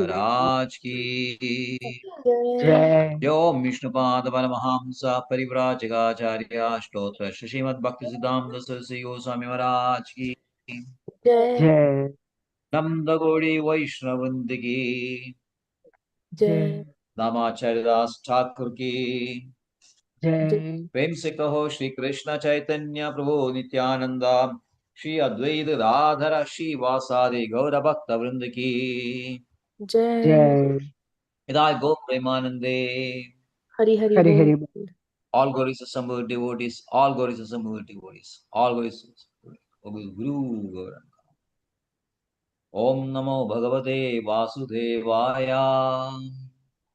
महाराज की जय। ओम विष्णुपाद परमहंस परिव्राजकाचार्य स्तोत्र श्रीमद् भक्ति सिद्धांत सरस्वती गोस्वामी महाराज की जय नंद गौड़ी वैष्णवंद की जय नामाचार्य दास ठाकुर की जय। प्रेम से कहो श्री कृष्ण चैतन्य प्रभु नित्यानंद श्री अद्वैत राधर श्री वासादि गौर भक्त वृंद की जय। Hidayat Go Premanande. Hari Hari Hari Hari बोल। बोल। All glories assembled devotees, all glories assembled devotees, all glories assembled Guru Gauranga. Om Namo Bhagavate Vasudevaya.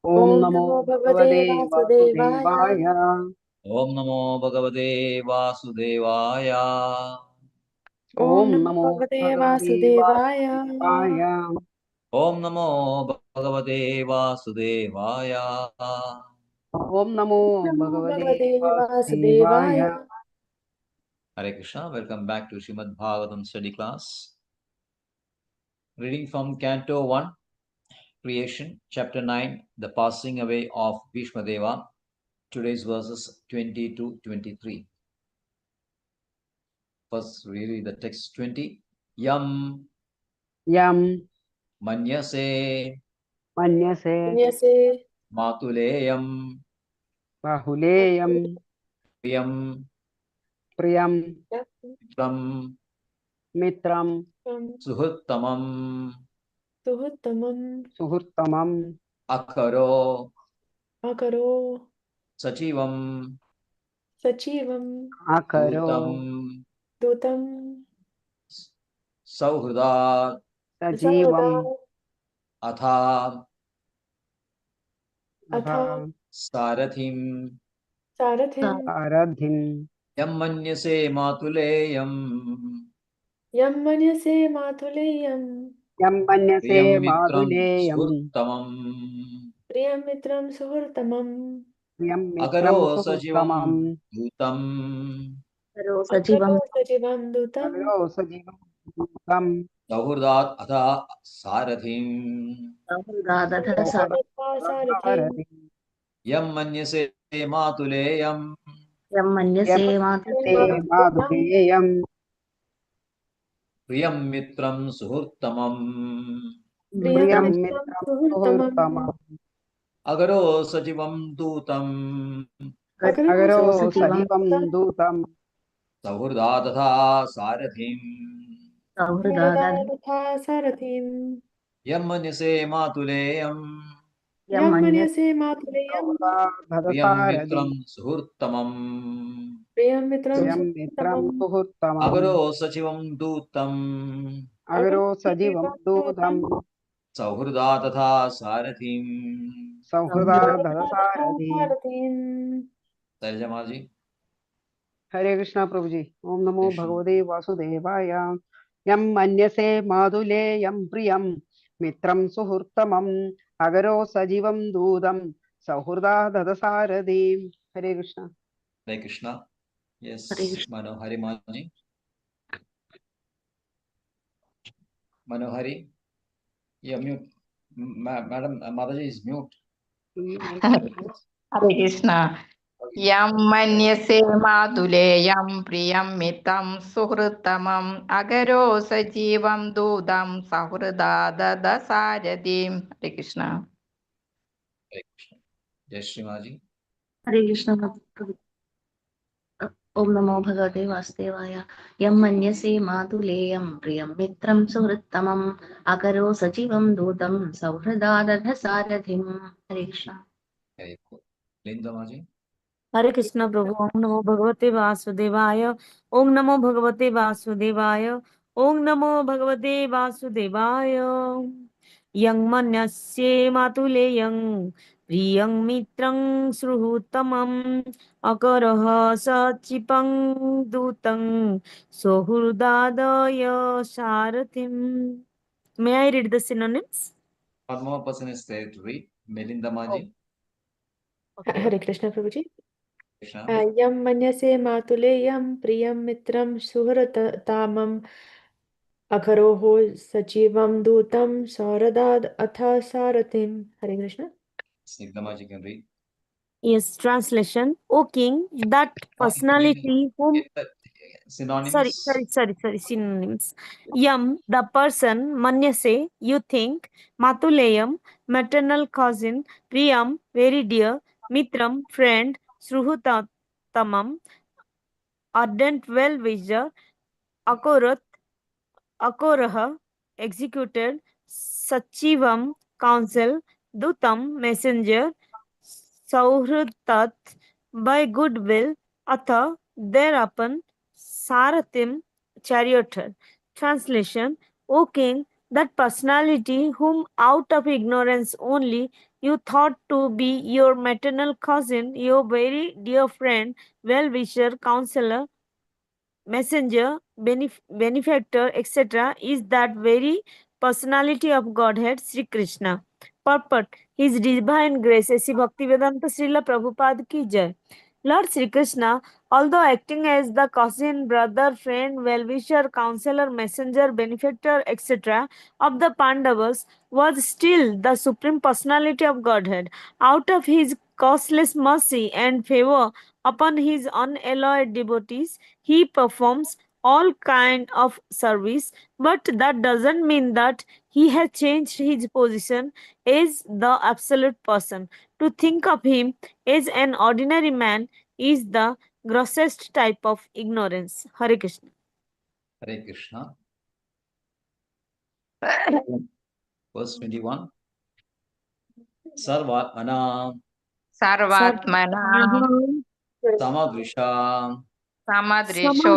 Om Om Namo Namo भगवते भगवते वासुदेवाय। वासुदेवाय। Om Namo Bhagavate Vasudevaya. Om Om Namo Namo भगवते भगवते वासुदेवाय। वासुदेवाय। Om Namo Bhagavate Vasudevaya. ओम नमो नमो भगवते भगवते वासुदेवाय। वासुदेवाय। Hare Krishna, welcome back to Srimad Bhagavatam study class. Reading from Canto 1. Creation, Chapter 9, The Passing Away of Bhishma Deva. Today's verses 20 to 23. First, really the text 20. Yam Yama manyase मन्यसे पुण्यसे matuleyam बाहुलेयम priyam प्रियम vikram मित्रम suhuttamam सुहृत्तमं सुहृत्तमम akaro अकरो sachivam सचिवं आकरो dutam दूतं sauhrudat सर्वदा सजीवम atha अथ sarathim सारथिं सारथिम yam manyase matuleyam यं मन्यसे मातुलेयं यम मन्यसे प्रियं मित्रं माधुलेयम सुहृत्तमम् प्रियं मित्रं सुहृत्तमं प्रियम अकरो मित्रम सजीवं सुहृत्तमम दूतं करो अकरो सजीवं सचिवं दूतं अग्रो सजीवम सौहृदात् अथ सारथिम् सहृदादथ तथा सारथिं यं मन्यसे मातुलेयं यं मन्यसे यमन्यसे मातुलेयं माधुलेयम प्रियं मित्रं सुहृत्तमम् प्रियं प्रियम मित्रं मित्रम सुहृत्तमं सुहृत्तमम अगरो सजीवं दूतं अकरो अग्रो सजीवं सजीवम दूतं दूतम सौहृदात् तथा सारथिम् सर्वदा सहृदादथ तथा सारथिं यं मन्यसे मातुलेयं यं यं मन्यसे मन्यसे मातुलेयं प्रियं धदसारथि मित्रं सुहृत्तमम् प्रियं मित्रं प्रियम मित्रम सुहृत्तमं सुहृत्तमम अगरो सचिवं दूतम् अग्रो अकरो सजीवम सचिवं दूतम दूतं सौहृदा तथा सारथिम् सौहृदा सर्वदा तथा धदसारथि। सारथिं। तर्जमा जी। हरे कृष्णा प्रभु जी। ओम नमो कृष्ण भगवते वासुदेवाय। यम मन्यसे माधुलेयम प्रियम मित्रम सुहृत्तमम अगरो सजीवम दूतम सौहृदा धदसारथि। हरे कृष्णा। हरे कृष्णा। यस हरे कृष्ण। मनोहरी माँ जी। मनोहरी या म्यूट मैडम माताजी इज म्यूट। हरे कृष्ण। यं मन्यसे मातुलेयं प्रियं मित्रं सुहृत्तमम् अगरो सजीवं दूतं सहृदा ददसारथिम्। हरे कृष्ण। हरे कृष्ण। जय श्री माँ जी। हरे कृष्ण प्रभु। ओम नमो भगवते वासुदेवाय। यं मन्यसे मातुलेयं प्रियं मित्रं सुहृत्तमम् अकरो सजीवं दूतं सहृदादथ सारथिम्। हरे कृष्ण। हरे लिंदा माँ जी। हरे कृष्ण प्रभु। ओम नमो भगवते वासुदेवाय। ओम नमो भगवते वासुदेवाय। ओम नमो भगवते वासुदेवाय। यं मन्यस्य मातुलेयं प्रियं मित्रं सुहृत्तमम् अकरः सचिपं दूतं सौहृदादय सारथिम्. May I read the synonyms? One more person is there to read. Melinda माँ जी। Okay. हरे कृष्ण प्रभु जी। कृष्णा। यं मन्यसे मातुलेयं प्रियं मित्रं सुहृत्तमम् Akharoho Sachivam Dutam Saradad Atha Sarathim. Hare Krishna. Snigdhama, you can read. Yes, translation. O king, that personality whom Synonyms. sorry, synonyms. Yam, the person, Manyase, you think, Matuleyam, maternal cousin, Priyam, very dear, Mitram, friend, Sruhutamam, ardent well-wisher, Akorath, Akoraha, executed, Sachivam, counsel, Dutam, messenger, Sauhrutat, by goodwill, Atha, thereupon, Sarathim, charioteer. Translation: O king, that personality whom out of ignorance only you thought to be your maternal cousin, your very dear friend, well-wisher, counselor, messenger, benefactor, etc., is that very personality of Godhead, Sri Krishna. Purport: His divine grace, ऐसी भक्तिवेदांत श्रील प्रभुपाद की जय. Lord Sri Krishna, although acting as the cousin, brother, friend, well-wisher, counselor, messenger, benefactor, etc. of the Pandavas, was still the supreme personality of Godhead. Out of his causeless mercy and favor upon his unalloyed devotees, he performs all kind of service, but that doesn't mean that he has changed his position as the absolute person. To think of him as an ordinary man is the grossest type of ignorance. Hare Krishna. Hare Krishna. Verse 21. Sarvatmana Sarvatmana Samadrisha Samadrisho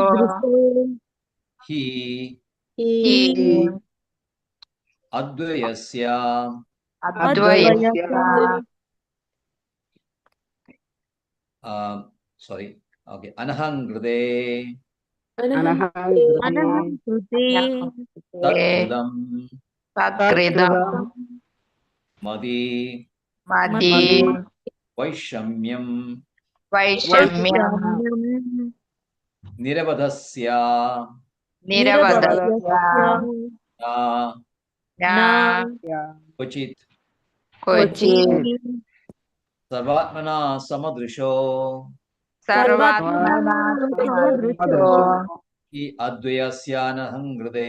Hi Hi Advayasya Advayasya sorry. Okay. Anahangrade Anaham Anaham Tatkridam Tatkridam Madi Madi Vaishamyam Vaishamyam Niravadasya Niravadasya Na Kochit Kochi Sarvatmana Samadrisho Sarvatmana Samadrisho Hi Advayasyanahangrude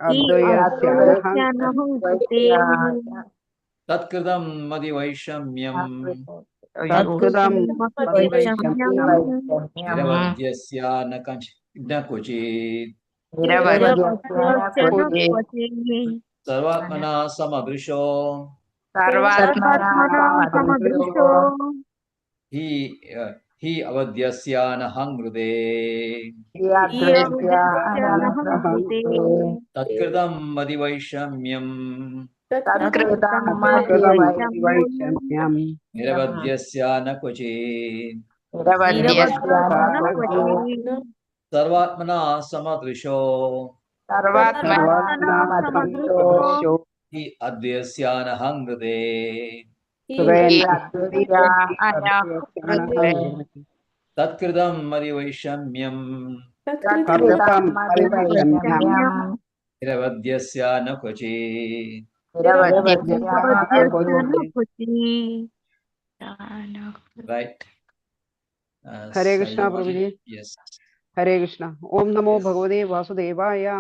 Advayasya Tatkridam Madi Vaishamyam Tatkudam Madhvaishamyam Niravadyasya Nakochit Niravadasya Kochi Sarvatmana Samadrisho Sarvatmana Samadrisho Hi Avadyasyanahangrude Yadvasya Anangrute Tatkridam Madi Vaishamyam Tatkritam Tatkudam Madhvaishamyam Madhvaishamyam Niravadyasya Nakochit Niravadasya Nakochi Sarvatmana Samadrisho Sarvatmana Sarvatmana Samadrisho Samadrisho Hi Advayasyanahangrude Yadvasya Anangrute Advayasyanaham Tatkridam Madi Vaishamyam Tatkritam Tatkudam Madhvaishamyam Madhvaishamyam Niravadyasya Nakochit. Niravadasya Nakochit. Right. Hare Krishna, Sayyamaji. Prabhuji. Yes. Hare Krishna. Om Namo Yes. Bhagavate Vasudevaya.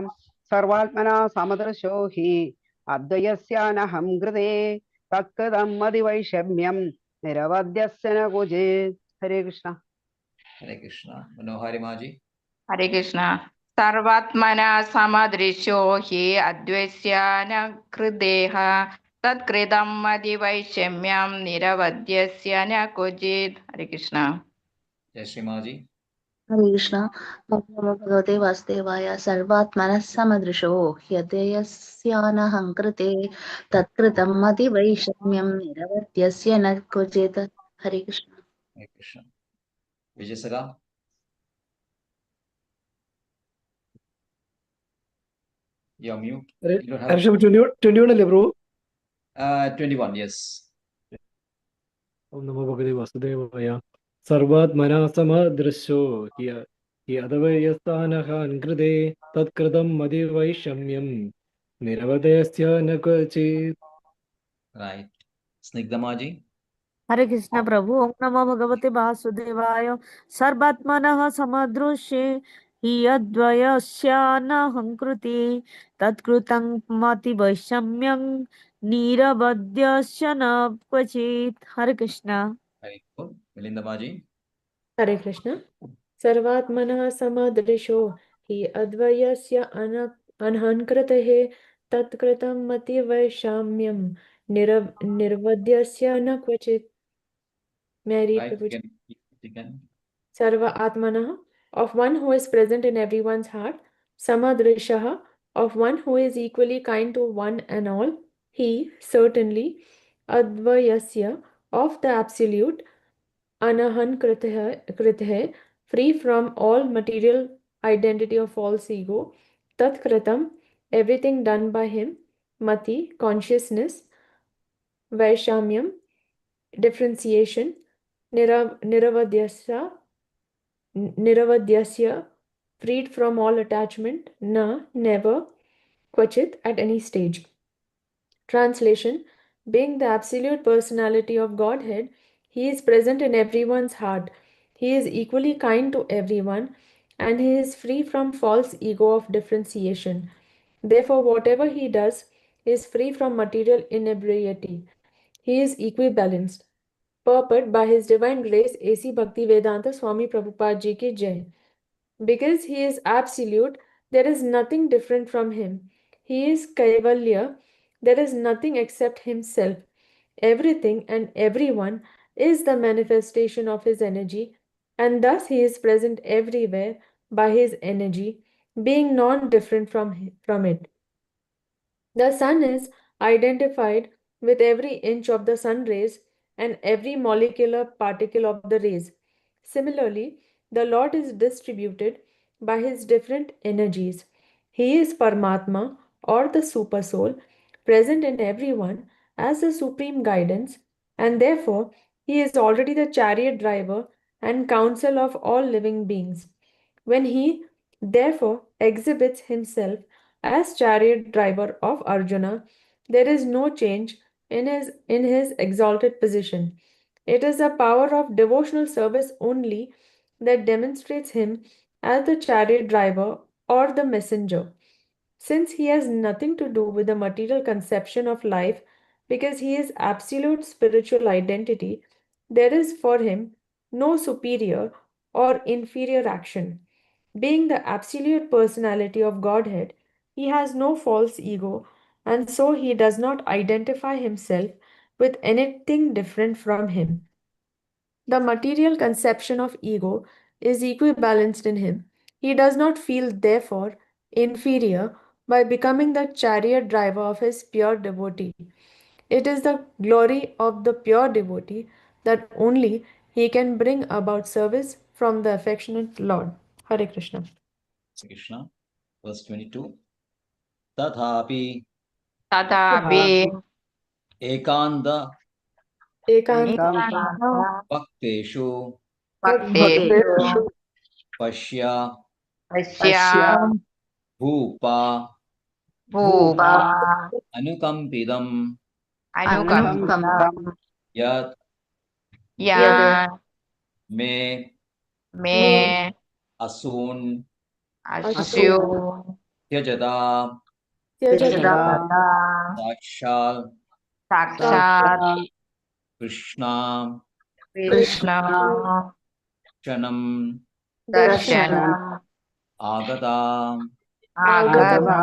Sarvatmana Samadrasho hi Advayasyanaham Grade Tatkadam Madhivaishamyam Niravadyasya Nakochit. Hare Krishna. Hare Krishna. Manohari Maji. Hare Krishna. Sarvatmana samadrisho hi advaisyana krideha tatkridam madhivaishamyam niravadyasyana kojit. Hare Krishna. Jai Shri Maji. Hare Krishna. Om Namo Bhagavate Vasudevaya. Sarvatmanah samadrisho hyadayasyanaham krite tatkritam madhivaishamyam niravadyasya na kochet. Hare Krishna. Hare Krishna. Vijayasara. You're mute. You don't have 21 അല്ലേ bro? 21, yes. ഓം നമോ ഭഗവതേ വാസുദേവായ. സർവാത്മനാ സമദൃശോ यदवयस्थानः कृते तत्कृतं मदिवैषम्यं निरवधयस्य न क्वचित्. Right. Snigdhamaji. हरे कृष्ण प्रभु। ओम नमो भगवते वासुदेवाय। सर्वात्मनः समदृशे हि अद्वयस्यानहङ्कृते तत्कृतं मतिवैषम्यं निरवध्यस्य न क्वचित्। हरे कृष्ण। Very good. Milindamaji. हरे कृष्ण। सर्वात्मनः समदृशो हि अद्वयस्य अनहङ्कृतेः तत्कृतं मतिवैषम्यं निर्वध्यस्य न क्वचित्। May I read, Right. Prabhuji? You can. Sarva Atmanah, of one who is present in everyone's heart. Samadrishaha, of one who is equally kind to one and all. He, certainly. Advayasya, of the absolute. Anahan kritah, free from all material identity of false ego. Tat kritam, everything done by him. Mati, consciousness. Vaishamyam, differentiation. Niravadyasya, Niravadyasya, freed from all attachment, na, never, kvachit, at any stage. Translation: being the absolute personality of Godhead, He is present in everyone's heart. He is equally kind to everyone, and He is free from false ego of differentiation. Therefore, whatever He does is free from material inebriety. He is equibalanced. Purport by His Divine Grace A.C. Bhaktivedanta Swami Prabhupada Ji ki Jai. Because he is absolute, there is nothing different from him. He is Kaivalya, there is nothing except himself. Everything and everyone is the manifestation of his energy, and thus he is present everywhere by his energy, being non different from it. The sun is identified with every inch of the sun rays and every molecular particle of the rays. Similarly, the Lord is distributed by his different energies. He is Paramatma or the Super Soul, present in everyone as the supreme guidance, and therefore he is already the chariot driver and counsel of all living beings. When he therefore exhibits himself as chariot driver of Arjuna, there is no change in his exalted position. It is the power of devotional service only that demonstrates him as the chariot driver or the messenger. Since he has nothing to do with the material conception of life, because he is absolute spiritual identity, there is for him no superior or inferior action. Being the absolute personality of Godhead, he has no false ego, and so he does not identify himself with anything different from him. The material conception of ego is equibalanced in him. He does not feel, therefore, inferior by becoming the chariot driver of his pure devotee. It is the glory of the pure devotee that only he can bring about service from the affectionate Lord. Hare Krishna. Krishna. Verse 22. Tathapi तथापि ekanda Ekanta bhakteshu भक्तेषु pashya पश्य bhupa भूपा anukampidam अनुकम्पितं yat या me मे asun अश्रु tyajata Tyajata तदा sakshal साक्षात् krishna Krishna kshanam दर्शनम् agata आगता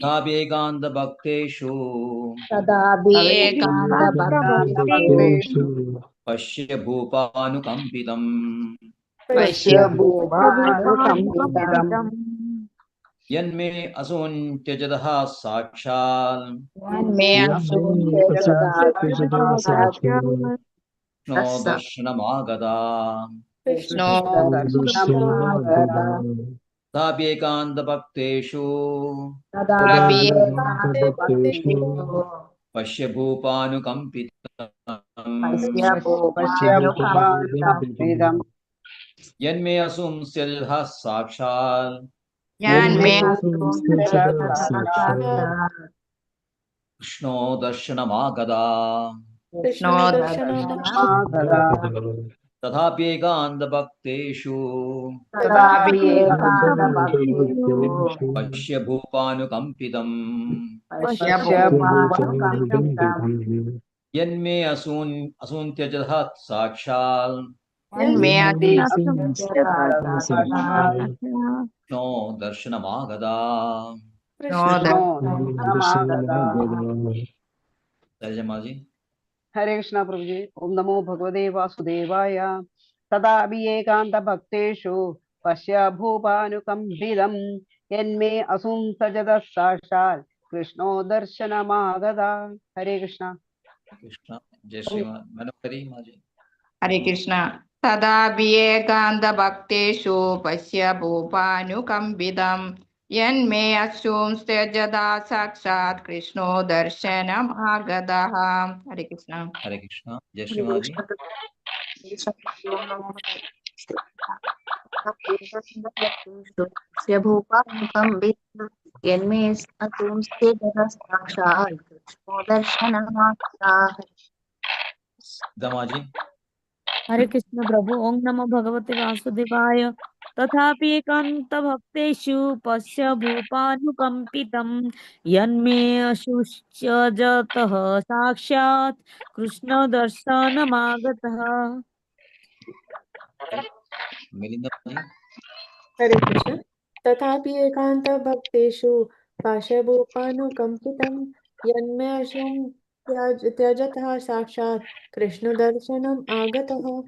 kabheganda bhakteshu तदापि एकान्तभक्तेषु भक्तेषु पश्य भूपानुकम्पितम् पश्य भूभानुकम्पितम् भूपानुकम्पितम् यन्मे असून्त्यजतः साक्षात् मे यन्मे असत्यजता साक्षात् कृष्णो दर्शनमागता विष्णो दर्शनमागता ताप्येकान्तभक्तेषु अपि तदाभिभक्तेषु पश्य भूपानुकम्पितम् पश्य पश्य भूपानुकम्पितम् भूपानुकम्पितम् Yanme asum silha sakshal Yan यन्मे me असुंस्थिरः Sakshat Krishno darshanamagada Krishno Krishno Darshanama Tadhapyekanda bhakteshu तथापि एकान्तभक्तेषु Bhakti Pashya bhupanukampitam Pasya पश्य Bhupanukam Yanme asuntyajadhat sakshal Yan me यन्मे Sakshat Krishno darshanamagada. Krishno कृष्णो Darshanam दर्शनमागता Tarjamaji. हरे कृष्णा प्रभु जी ओम नमो भगवते वासुदेवाय तदा एकान्तभक्तेषु पश्य भूपानुकम्पितं यन्मे असुं सजद साक्षात् कृष्णो दर्शनमागता हरे Krishna Krishna. Jai Srimad. Manokari Maji. Hare Krishna. Tada Viekanta Bhakteshu Pasya Bhupanukambidam Yan me asum stejada sakshat Krishno darshanam agadaha. Hare Krishna. Hare Krishna. Jai Srimaji. यन्मे असुंस्ते साक्षात् कृष्णो दर्शनमागता Damaji. हरे कृष्ण प्रभु ओम नमो भगवते वासुदेवाय तथापि एकांत भक्तेषु पश्य भूपानुकंपितं यन्मे अशुच्यजतः साक्षात् Krishna दर्शनमागतः Melinda Maji. Hare Krishna. Tathapi ekanta bhakteshu pashabhupanukampitam yanme ashum tyajatah sakshat Krishna darshanam agatah.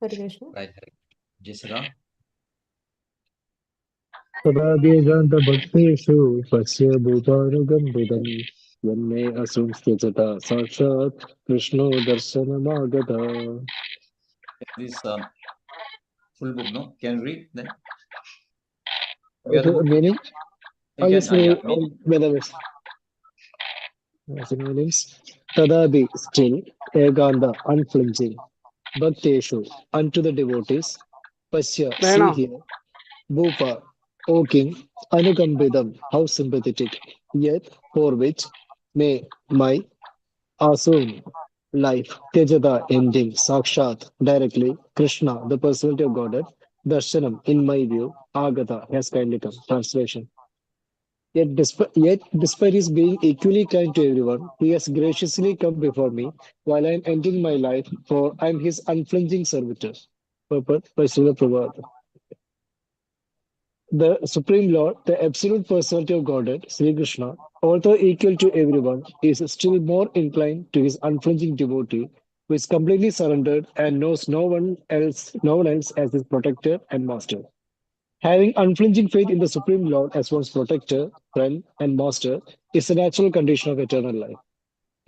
Hare Krishna. Right. Hare. Jai Sada. Tadadhyaganta bhakteshu pasya bhupanugambidam Yanme asumsthita sakshat Krishno darshanamagata. This full book, no? Can read then? You have the Okay, book? meaning? You I'll can, just read meaning. Vedas. Synonyms. Tadabi, still. Eganda, unflinching. Bhakteshu, unto the devotees. Pasya, see बहनों here. Bhupa, O king. Anukambidam, how sympathetic. Yet, for which, may, my, Asun, life. Tejada, ending. Sakshat, directly. Krishna, the personality of Godhead. Darshanam, in my view. Agata, has kindly come. Translation. Yet, despite his being equally kind to everyone, he has graciously come before me while I am ending my life, for I am his unflinching servitor. Purport by Srila Prabhupada. The Supreme Lord, the absolute personality of Godhead, Sri Krishna, although equal to everyone, is still more inclined to his unflinching devotee, who is completely surrendered and knows no one else as his protector and master. Having unflinching faith in the Supreme Lord as one's protector, friend, and master is a natural condition of eternal life.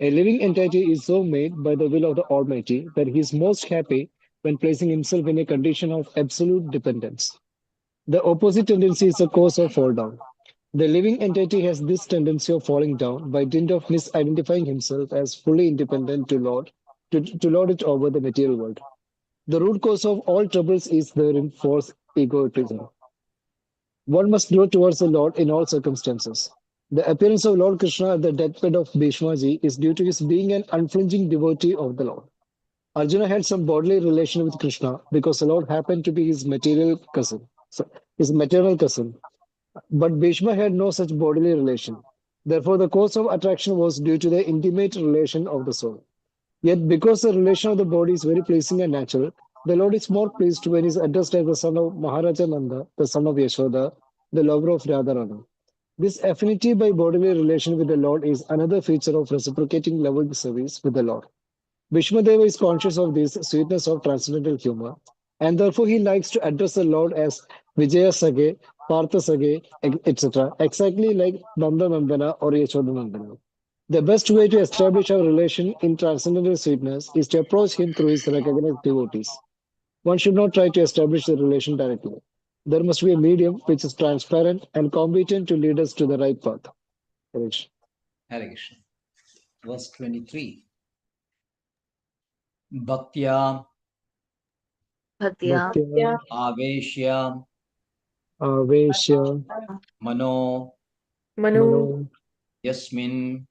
A living entity is so made by the will of the Almighty that he is most happy when placing himself in a condition of absolute dependence. The opposite tendency is the cause of fall down. The living entity has this tendency of falling down by dint of misidentifying himself as fully independent to lord it over the material world. The root cause of all troubles is therein false egotism. One must grow towards the Lord in all circumstances. The appearance of Lord Krishna at the deathbed of Bhishmaji is due to his being an unflinching devotee of the Lord. Arjuna had some bodily relation with Krishna because the Lord happened to be his his maternal cousin. But Bhishma had no such bodily relation. Therefore, the cause of attraction was due to the intimate relation of the soul. Yet, because the relation of the body is very pleasing and natural, the Lord is more pleased when he is addressed as the son of Maharaja Nanda, the son of Yashoda, the lover of Radharani. This affinity by bodily relation with the Lord is another feature of reciprocating loving service with the Lord. Vishmadeva is conscious of this sweetness of transcendental humor, and therefore he likes to address the Lord as Vijaya Sage, Partha Sage, etc., exactly like Nanda Nandana or Yashoda Nandana. The best way to establish our relation in transcendental sweetness is to approach him through his recognized devotees. One should not try to establish the relation directly. There must be a medium which is transparent and competent to lead us to the right path. Harish. Hare Krishna. Verse 23. Bhaktya Bhaktya. Bhaktya Aveshya Aveshya Mano Mano Mano Yasmin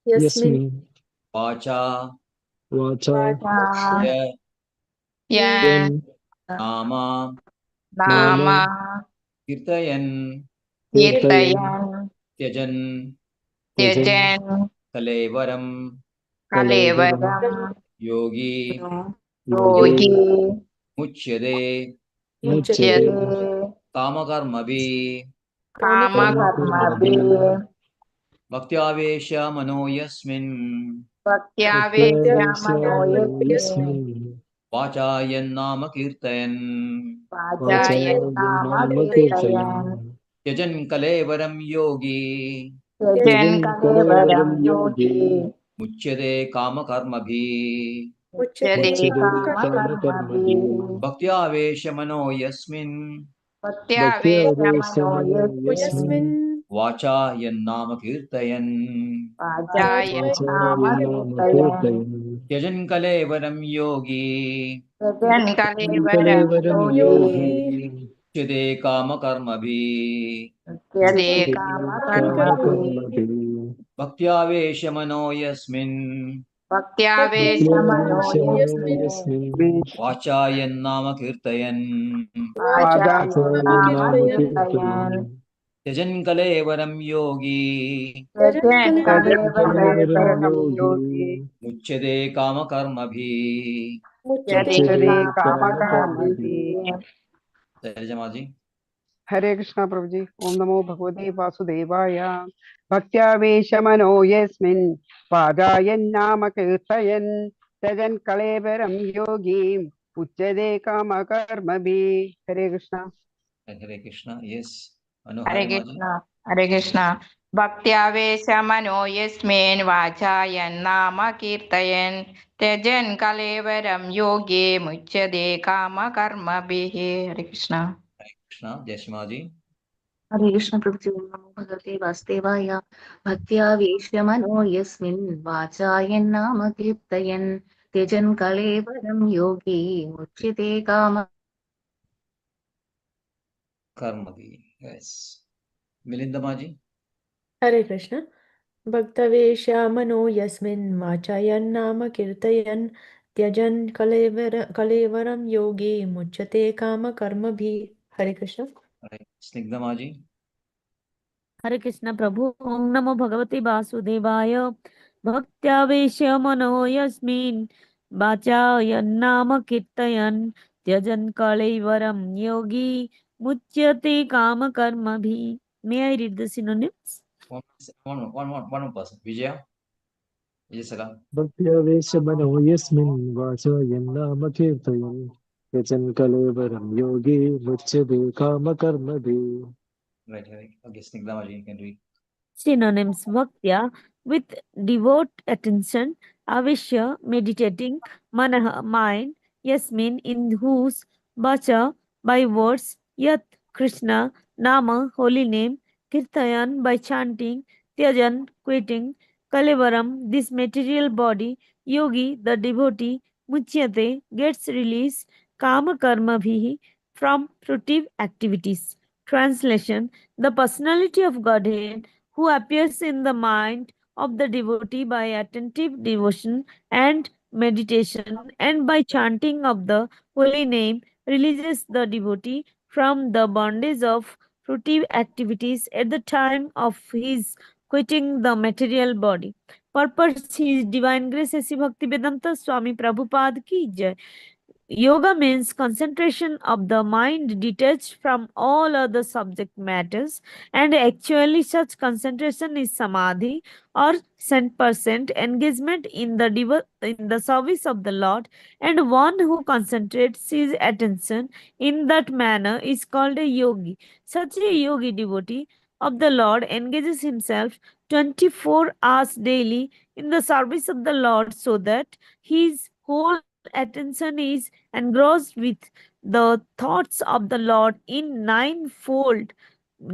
Yasmin Yasmin Vacha Vacha Vacha. Ya Yen. Yen Yan Nama Nama Nama. Kirtayan Kirtayan Kirtayan Tyajan Yajan Tyajan Kalevaram Kalevaram Kalevaram Yogi Yogi Yogi Muchyade Muchyate Muchyate Kamakarmabhi Kama Kamakarma Karmabhi Kamakarmabhi Bhaktyavesha Mano Yasmin Bhaktyavedya Bhaktavesya Manoyasmin Yasmin Vachayan Nama Kirtayan Vachayan Vachayan Nama Nama Kirtayan Kirtayan Tyajan Kalevaram Yogi Tyajan Yajan Kalevaram Kalevaram Yogi Yogi Muchyade Kamakarmabhi Muchyate Muchyate Muchyate Kama Kamakarma Karmabhi Kamakarmabhi Bhaktyavesha Mano Yasmin Bhaktyavedya Bhaktavesya Mano Manoyasmin Yasmin Yasmin Vachayan Nama Kirtayan Vachayan Vachayan Nama Vachayan Nama Kirtayan Kirtayan Tyajan Kalevaram Yogi Tyajan Yajan Kalevaram Kalevaram Yogi Yogi Yogi Muchyade Kamakarmabhi Muchyate Muchyate Kama Karmabhi Kamakarmabhi Bhaktyavesha Mano Yasmin Bhaktyavedya Bhaktavesya Bhaktyavedya Mano Yasmin Manoyasmin Yasmin Vachayan Nama Kirtayan Vachayan Vachayanama Vachayan Nama Nama Kirtayan Kirtayan Kirtayan Tyajan Kalevaram Yogi Tyajan Tyajan Kalevaram Kalevaram Kalevaram Yogi Yogi Muchyade Kamakarmabhi Muchyate Muchyate Muchyate Kama Kamakarma Kamakarmabhi Karmabhi Sarjamaji. हरे कृष्णा प्रभु जी। ओम नमो भगवते वासुदेवाय। भक्त्यावेशमनो यस्मिन् पादायन्नाम कीर्तयन् त्यजन् कलेवरं योगीम् उच्यते कामकर्मभिः। हरे Krishna. Hare Krishna. Yes. Hare Manohara Maji. Krishna Hare Krishna Bhaktya Mano Yasmin Vachayan Nama Kirtayan Tyajan Kalevaram Yogi Muchyade Kama Karma Hare Krishna Hare Krishna. Jashmaji. Hare Krishna Prabhuji. Om Namo Bhagavate Vasudevaya. Bhaktya Veshyamano Yasmin Vachayan Nama Kirtayan Tejan Kalevaram Yogi Muchyate Kama. Karmabhi. Yes. Milinda Maji. Hare Krishna Bhaktaveshyamano Yasmin Vachayanama Kirtayan Tyajan Kalevaram Yogi Muchyate Kama Karmabhi. Hare Krishna. Right. Snigdha Maji. हरे कृष्ण प्रभु ओम नमो भगवते वासुदेवाय भक्त्यावेश्य मनो यस्मिन् वाचायन्नाम कीर्तयन् त्यजन् कलैवरं योगी मुच्यते काम कर्मभिः. May I read the synonyms? One person. Vijaya. Vijay Saka. Bhaktavesya Mano Yasmin Vachayan Nama Kirtayan Yajan Kalevaram Yogi Muchyate Kamakarmabhi Right. Right. Okay. Snigdha Maji. You can read. Synonyms: Bhaktya, with devout attention; Avishya, meditating; Manah, mind; Yasmin, in whose; Vacha, by words; Yat, Krishna; Nama, holy name; Kirtayan, by chanting; Tyajan, quitting; Kalevaram, this material body; Yogi, the devotee; Muchyate, gets release; Kama karma bhihi, from fruitive activities. Translation: The personality of Godhead who appears in the mind of the devotee by attentive devotion and meditation and by chanting of the holy name, releases the devotee from the bondage of fruitive activities at the time of his quitting the material body. Purpose His Divine Grace ऐसी भक्ति वेदांता स्वामी प्रभुपाद की जय. Yoga means concentration of the mind detached from all other subject matters, and actually, such concentration is samadhi or 100% engagement in the service of the Lord. And one who concentrates his attention in that manner is called a yogi. Such a yogi devotee of the Lord engages himself 24 hours daily in the service of the Lord so that his whole attention is engrossed with the thoughts of the Lord in ninefold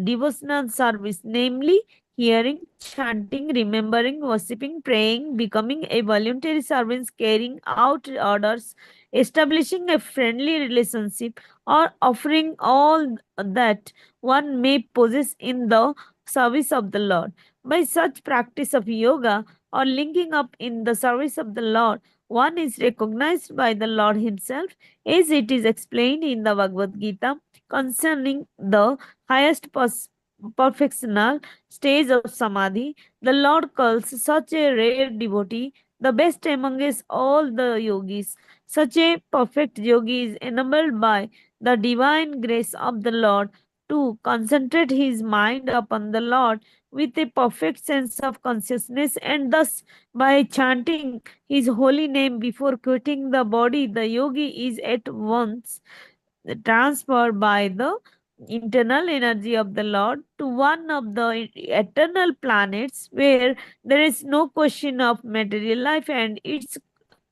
devotional service, namely hearing, chanting, remembering, worshipping, praying, becoming a voluntary servant, carrying out orders, establishing a friendly relationship, or offering all that one may possess in the service of the Lord. By such practice of yoga or linking up in the service of the Lord, one is recognized by the Lord Himself, as it is explained in the Bhagavad Gita concerning the highest perfectional stage of samadhi. The Lord calls such a rare devotee the best amongst all the yogis. Such a perfect yogi is enabled by the divine grace of the Lord to concentrate his mind upon the Lord with a perfect sense of consciousness, and thus by chanting his holy name before quitting the body, the yogi is at once transferred by the internal energy of the Lord to one of the eternal planets where there is no question of material life and its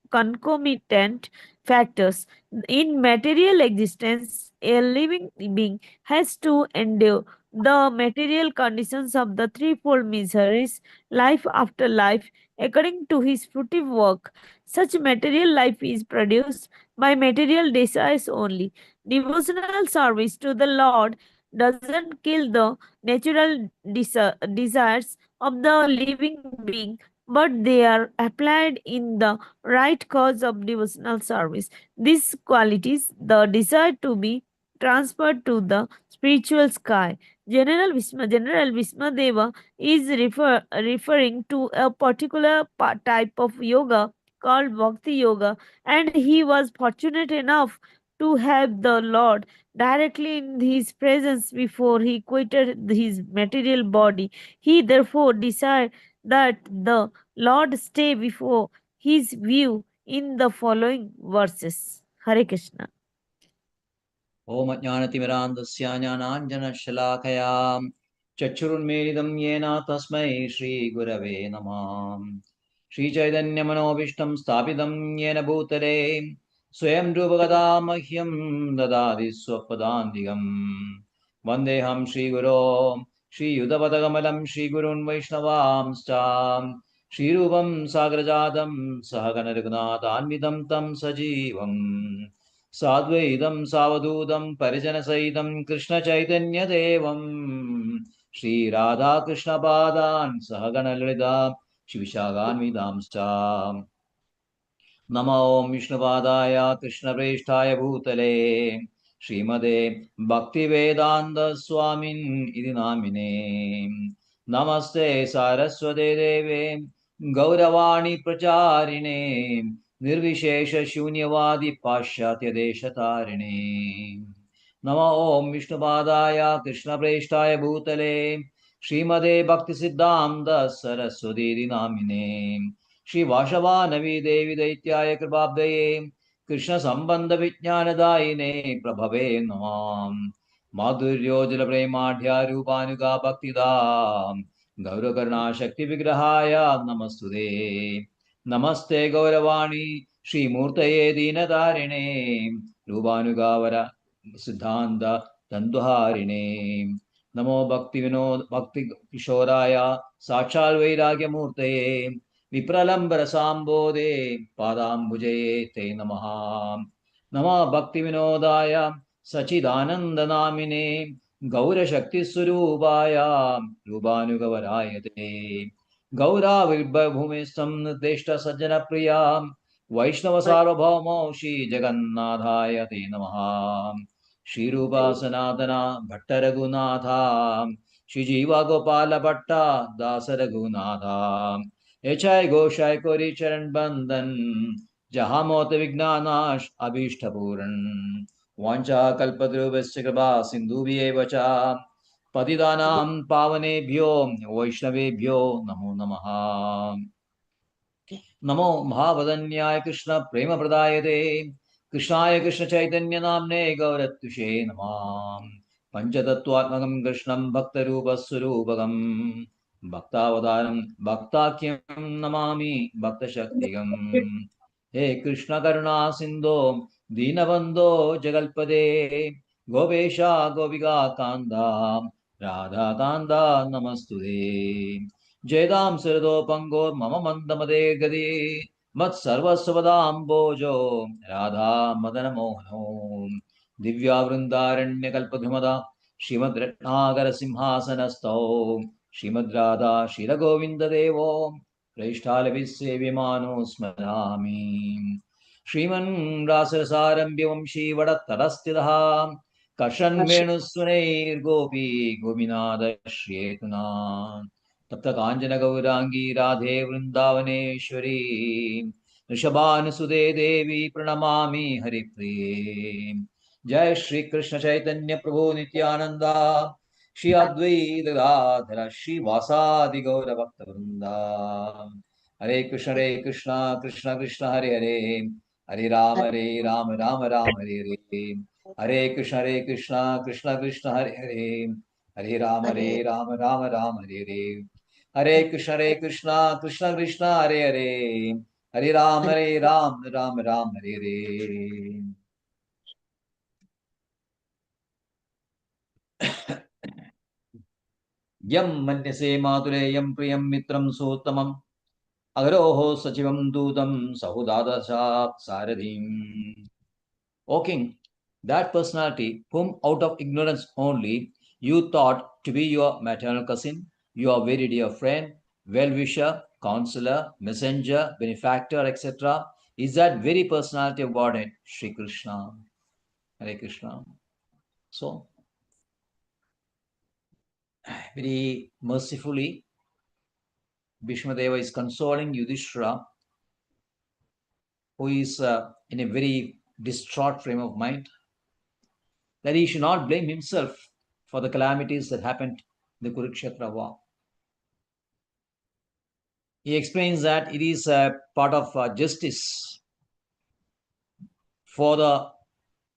concomitant factors. In material existence, a living being has to endure the material conditions of the threefold miseries, life after life, according to his fruitive work. Such material life is produced by material desires only. Devotional service to the Lord doesn't kill the natural desires of the living being, but they are applied in the right cause of devotional service. These qualities, the desire to be transferred to the spiritual sky. General Vismadeva is referring to a particular type of yoga called Bhakti Yoga, and he was fortunate enough to have the Lord directly in his presence before he quitted his material body. He therefore desired that the Lord stay before his view in the following verses. Hare Krishna. Om Ajnanatimirandasya Jnananjanashalakaya Chachurunmedidam Yena Tasmai Shri Gurave Namah Shri Chaitanya Manobishtam Sthapitam Yena Bhutale Swayam Rupagada Mahyam Dadadi Swapadandigam Vandeham Shri Guru Shri Yudhavadagamalam Shri Gurun Vaishnavamscha Shri Rupam Sagrajadam Sahagana Raghunathanvidam Tam Sajivam साद्वैदं सावधूतं परिजनसहितं कृष्णचैतन्यदेवं श्रीराधाकृष्णपादान् सहगणललिता शिविशागान्विदांश्च नमो विष्णुपादाय कृष्णप्रेष्ठाय भूतले श्रीमदे भक्तिवेदान्तस्वामिन् इति नामिने नमस्ते सारस्वते देवे गौरवाणी प्रचारिणे निर्विशेषशून्यवादि पाश्चात्यदेशतारिणे नमो ॐ विष्णुपादाय कृष्णप्रेष्ठाय भूतले श्रीमदे भक्तिसिद्धान्त सरस्वती नामिने श्री वाशवानवी देवी दैत्याय कृपाब्दये कृष्ण संबंध विज्ञानदायिने प्रभवे नमाम माधुर्योजल प्रेमाढ्या रूपानुगा भक्तिदा गौरकर्णा शक्ति विग्रहाय नमस्तुते नमस्ते गौरवाणी श्रीमूर्तये दीनदारिणे रूपानुगावर सिद्धांत तंदुहारिणे नमो भक्ति विनोद भक्ति किशोराय साक्षात् वैराग्यमूर्तये विप्रलम्बरसाम्बोधे पादाम्बुजे ते नमः नमः भक्तिविनोदाय सचिदानन्दनामिने गौरशक्तिस्वरूपाय रूपानुगवराय ते गौराविर्भूमिस्थं निर्दिष्टसज्जनप्रिया वैष्णवसार्वभौमो श्रीजगन्नाथाय ते नमः श्रीरूपा सनातना भट्टरघुनाथा श्रीजीवा दासरघुनाथा एचाय गोशाय कोरी चरण बंदन जहाँ मोत विज्ञानाश अभीष्ट पूरन वांछा कल्पद्रुवस्य कृपा सिंधुभ्येव च पतितानां पावनेभ्यो वैष्णवेभ्यो नमो नमः नमो महावदन्याय कृष्ण प्रेम प्रदायते कृष्णाय कृष्ण चैतन्य नाम्ने गौरत्युषे नमः पंचतत्वात्मकं कृष्णं भक्तरूपस्वरूपकं भक्तावतारं भक्ताख्यं नमामि भक्तशक्तिगं हे कृष्ण करुणा सिन्धो दीनबन्धो जगल्पदे गोपेशा गोपिका कान्दा Radha Kanda Namastude. Jedam Sirdo Pangor Mama Mandamade Gadi. Mat Sarvasvadam Bojo. Radha Madana Mohano. Divya Vrindaranya Kalpadhumada. Shrimad Ratnagara Simhasanasto. Shrimad Radha Shira Govinda Devo. Preshthalavisevimano Smarami. Shriman Rasarasarambhya Vamshi Vadattarastidha. Kashan Venusunair Gopi Govinada Shretuna. Tapta Kanjana Gaurangi Radhe Vrindavaneshwari. Rishabhanusude Devi Pranamami Haripriye. Jai Shri Krishna Chaitanya Prabhu Nityananda. Shri Advaita Gadadhara Shri Vasadi Gaura Bhakta Vrinda. Hare Krishna, Krishna Krishna, Hare Hare. Hare Ram, Ram Ram, Hare Hare. Hare Krishna, Krishna Krishna, Hare Hare. Hare Ram, Ram Ram, Hare Hare. Hare Krishna, Krishna Krishna, Hare Hare. Hare Ram, Ram Ram, Hare Hare. Yam manyase madhureyam priyam mitram sottamam. Agaroho sachivam dudam sahudadasat saradhim. O king, that personality whom out of ignorance only you thought to be your maternal cousin, your very dear friend, well-wisher, counselor, messenger, benefactor, etc., is that very personality of Godhead, Sri Krishna. Hare Krishna. So, very mercifully, Bhishmadeva is consoling Yudhishthira, who is in a very distraught frame of mind, that he should not blame himself for the calamities that happened in the Kurukshetra war. He explains that it is a part of justice for the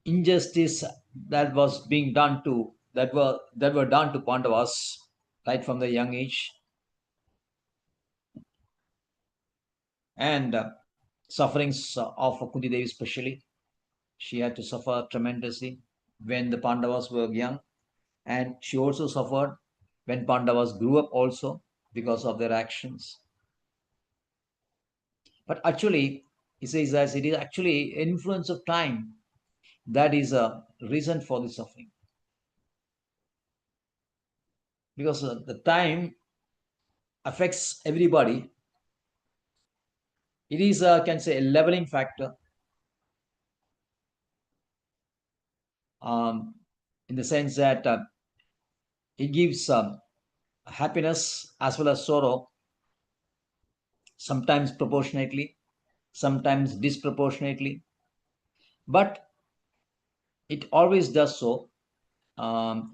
injustice that was being done to that were done to Pandavas right from the young age, and sufferings of Kunti Devi especially. She had to suffer tremendously when the Pandavas were young, and she also suffered when Pandavas grew up also because of their actions. But actually, he says that it is actually influence of time that is a reason for the suffering. Because the time affects everybody. It is, can say, a leveling factor, in the sense that it gives happiness as well as sorrow, sometimes proportionately, sometimes disproportionately, but it always does so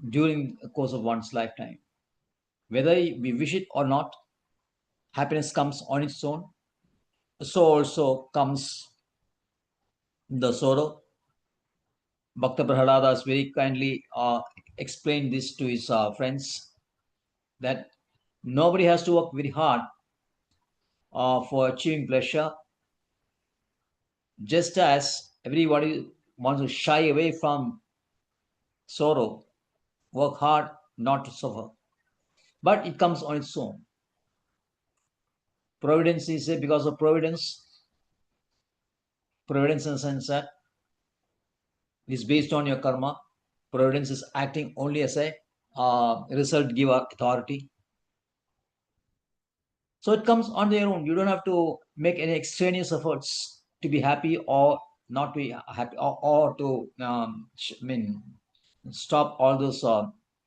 during the course of one's lifetime. Whether we wish it or not, happiness comes on its own. So also comes the sorrow. Bhakta Prahalada has very kindly explained this to his friends, that nobody has to work very hard for achieving pleasure, just as everybody wants to shy away from sorrow, work hard not to suffer. But it comes on its own. Providence is because of providence in the sense that it is based on your karma. Providence is acting only as a result giver authority. So it comes on their own. You don't have to make any extraneous efforts to be happy or not be happy, or to stop all those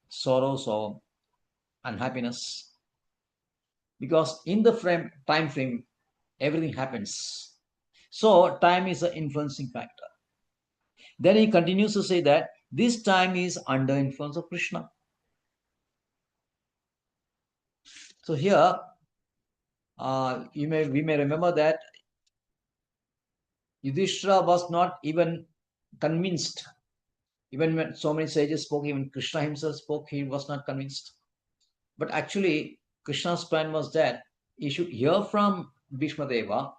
sorrows or unhappiness. Because in the time frame, everything happens. So time is an influencing factor. Then he continues to say that this time is under influence of Krishna. So here, we may remember that Yudhishthira was not even convinced. Even when so many sages spoke, even Krishna himself spoke, he was not convinced. But actually, Krishna's plan was that he should hear from Bhishma Deva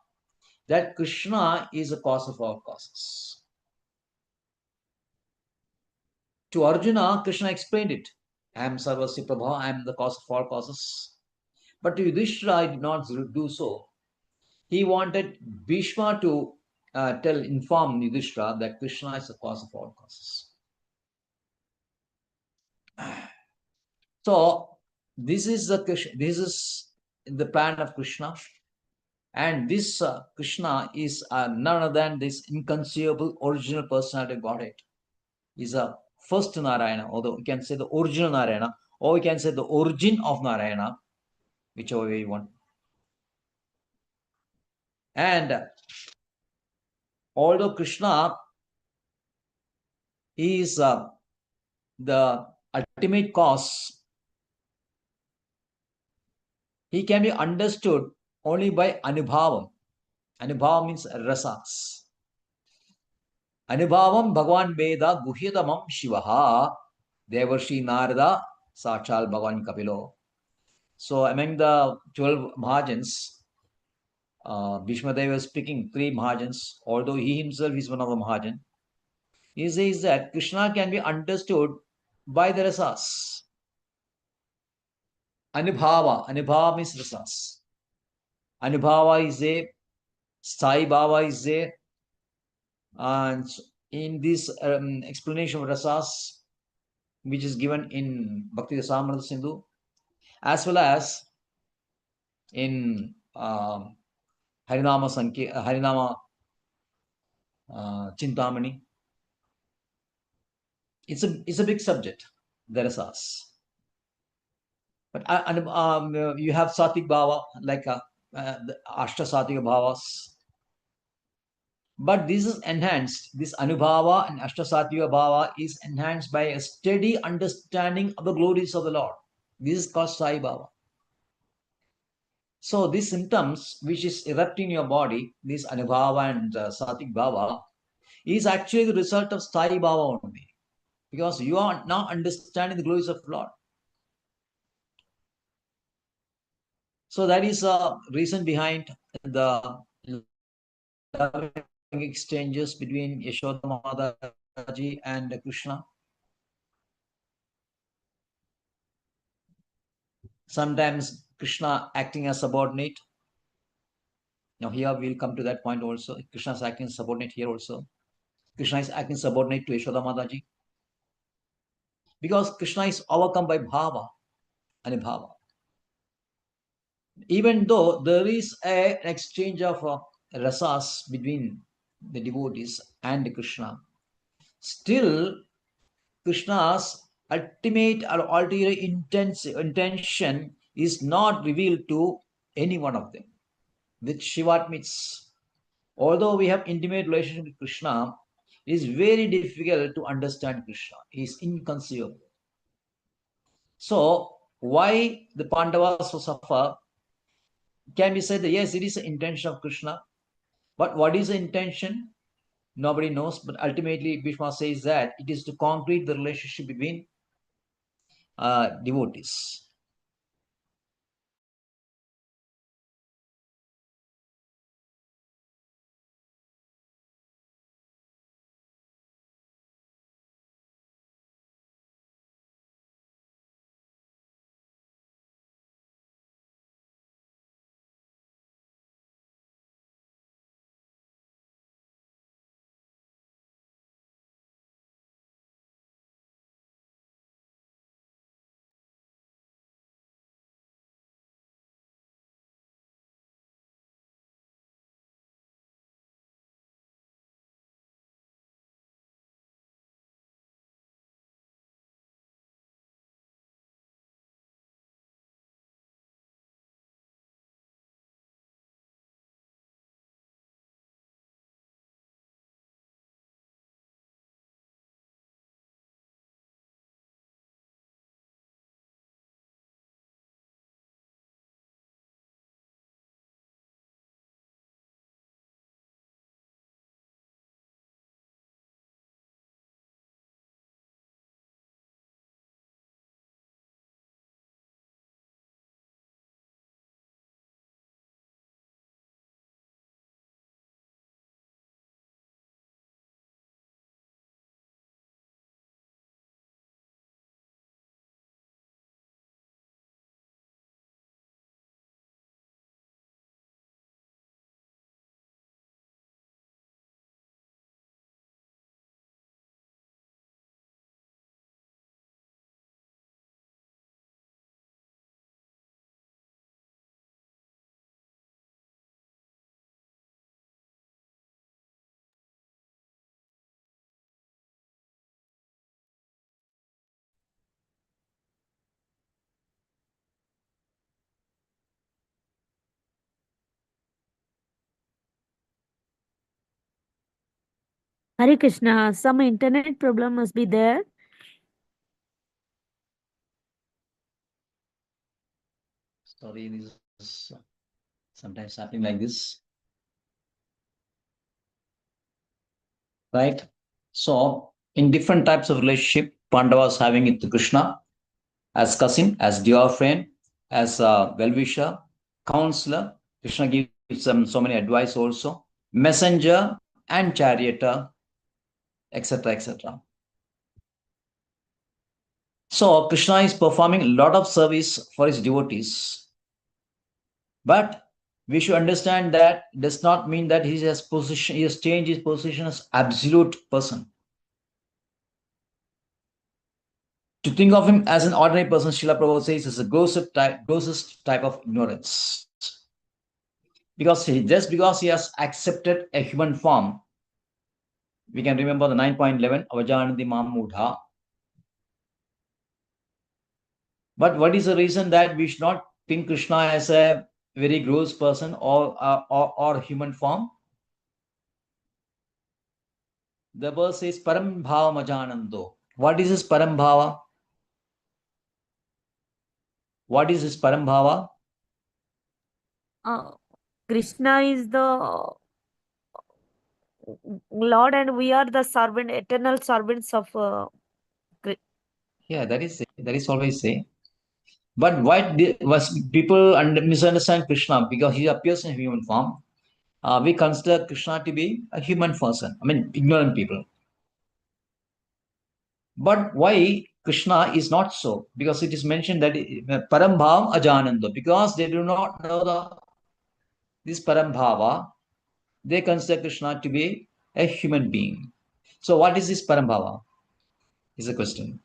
that Krishna is the cause of all causes. To Arjuna, Krishna explained it, I am Sarvasya Prabha, I am the cause of all causes. But Yudhishthira did not do so. He wanted Bhishma to inform Yudhishthira that Krishna is the cause of all causes. So this is the plan of Krishna, and this Krishna is none other than this inconceivable original personality of Godhead. Is a first Narayana, although we can say the original Narayana, or we can say the origin of Narayana, whichever way you want. And although Krishna is the ultimate cause, he can be understood only by anubhavam. Anubhavam means rasas. Anubhavam Bhagavan Veda Guhyadamam Shivaha Devarshi Narada Sachal Bhagavan Kapilo. So among the 12 Mahajans, Bhishma Deva is speaking 3 Mahajans, although he himself is one of the Mahajan. He says that Krishna can be understood by the rasas. Anubhava means rasas. Anubhava is there, Sai Bhava is there, and in this explanation of rasas, which is given in Bhakti Rasamrita Sindhu, as well as in Harinama Chintamani. It's a big subject, the rasas. But you have Satvik Bhava, like the Ashta Satvika Bhavas. But this is enhanced, this Anubhava and Ashtasattviya Bhava is enhanced by a steady understanding of the glories of the Lord. This is called Sai Bhava. So these symptoms which is erupting in your body, this Anubhava and Sattvic Bhava, is actually the result of Sai Bhava only. Because you are now understanding the glories of the Lord. So that is a reason behind the exchanges between Yashoda Mataji and Krishna. Sometimes Krishna acting as subordinate. Now here we'll come to that point also. Krishna is acting as subordinate here also. Krishna is acting subordinate to Yashoda Mataji. Because Krishna is overcome by bhava, anubhava. Even though there is an exchange of rasas between the devotees and Krishna, still Krishna's ultimate or ulterior intention is not revealed to any one of them. With Shiva admits, although we have intimate relationship with Krishna, it is very difficult to understand Krishna. He is inconceivable. So why the Pandavas will suffer? Can be said that yes, it is the intention of Krishna, but what is the intention? Nobody knows. But ultimately, Bhishma says that it is to concrete the relationship between devotees. Hare Krishna, some internet problem must be there. Sorry, this is sometimes happening like this. Right? So, in different types of relationship, Pandavas having it to Krishna as cousin, as dear friend, as a well-wisher, counselor. Krishna gives them so many advice also, messenger and charioteer, etc., etc. So Krishna is performing a lot of service for his devotees, but we should understand that does not mean that he has changed his position as absolute person. To think of him as an ordinary person, Srila Prabhupada says, is a grossest type of ignorance. Because just because he has accepted a human form, we can remember the 9.11, Avajanandi Mamudha. But what is the reason that we should not think Krishna as a very gross person or human form? The verse says Param Bhava Majanando. What is this Param Bhava? What is this Param Bhava? Krishna is the Lord and we are the servant, eternal servants of Yeah, that is always say. But what was people misunderstand Krishna because he appears in human form. We consider Krishna to be a human person. I mean, ignorant people. But why Krishna is not so? Because it is mentioned that Param Bhavam Ajananda. Because they do not know this Param Bhava, they consider Krishna to be a human being. So what is this Param Bhava? Is the question.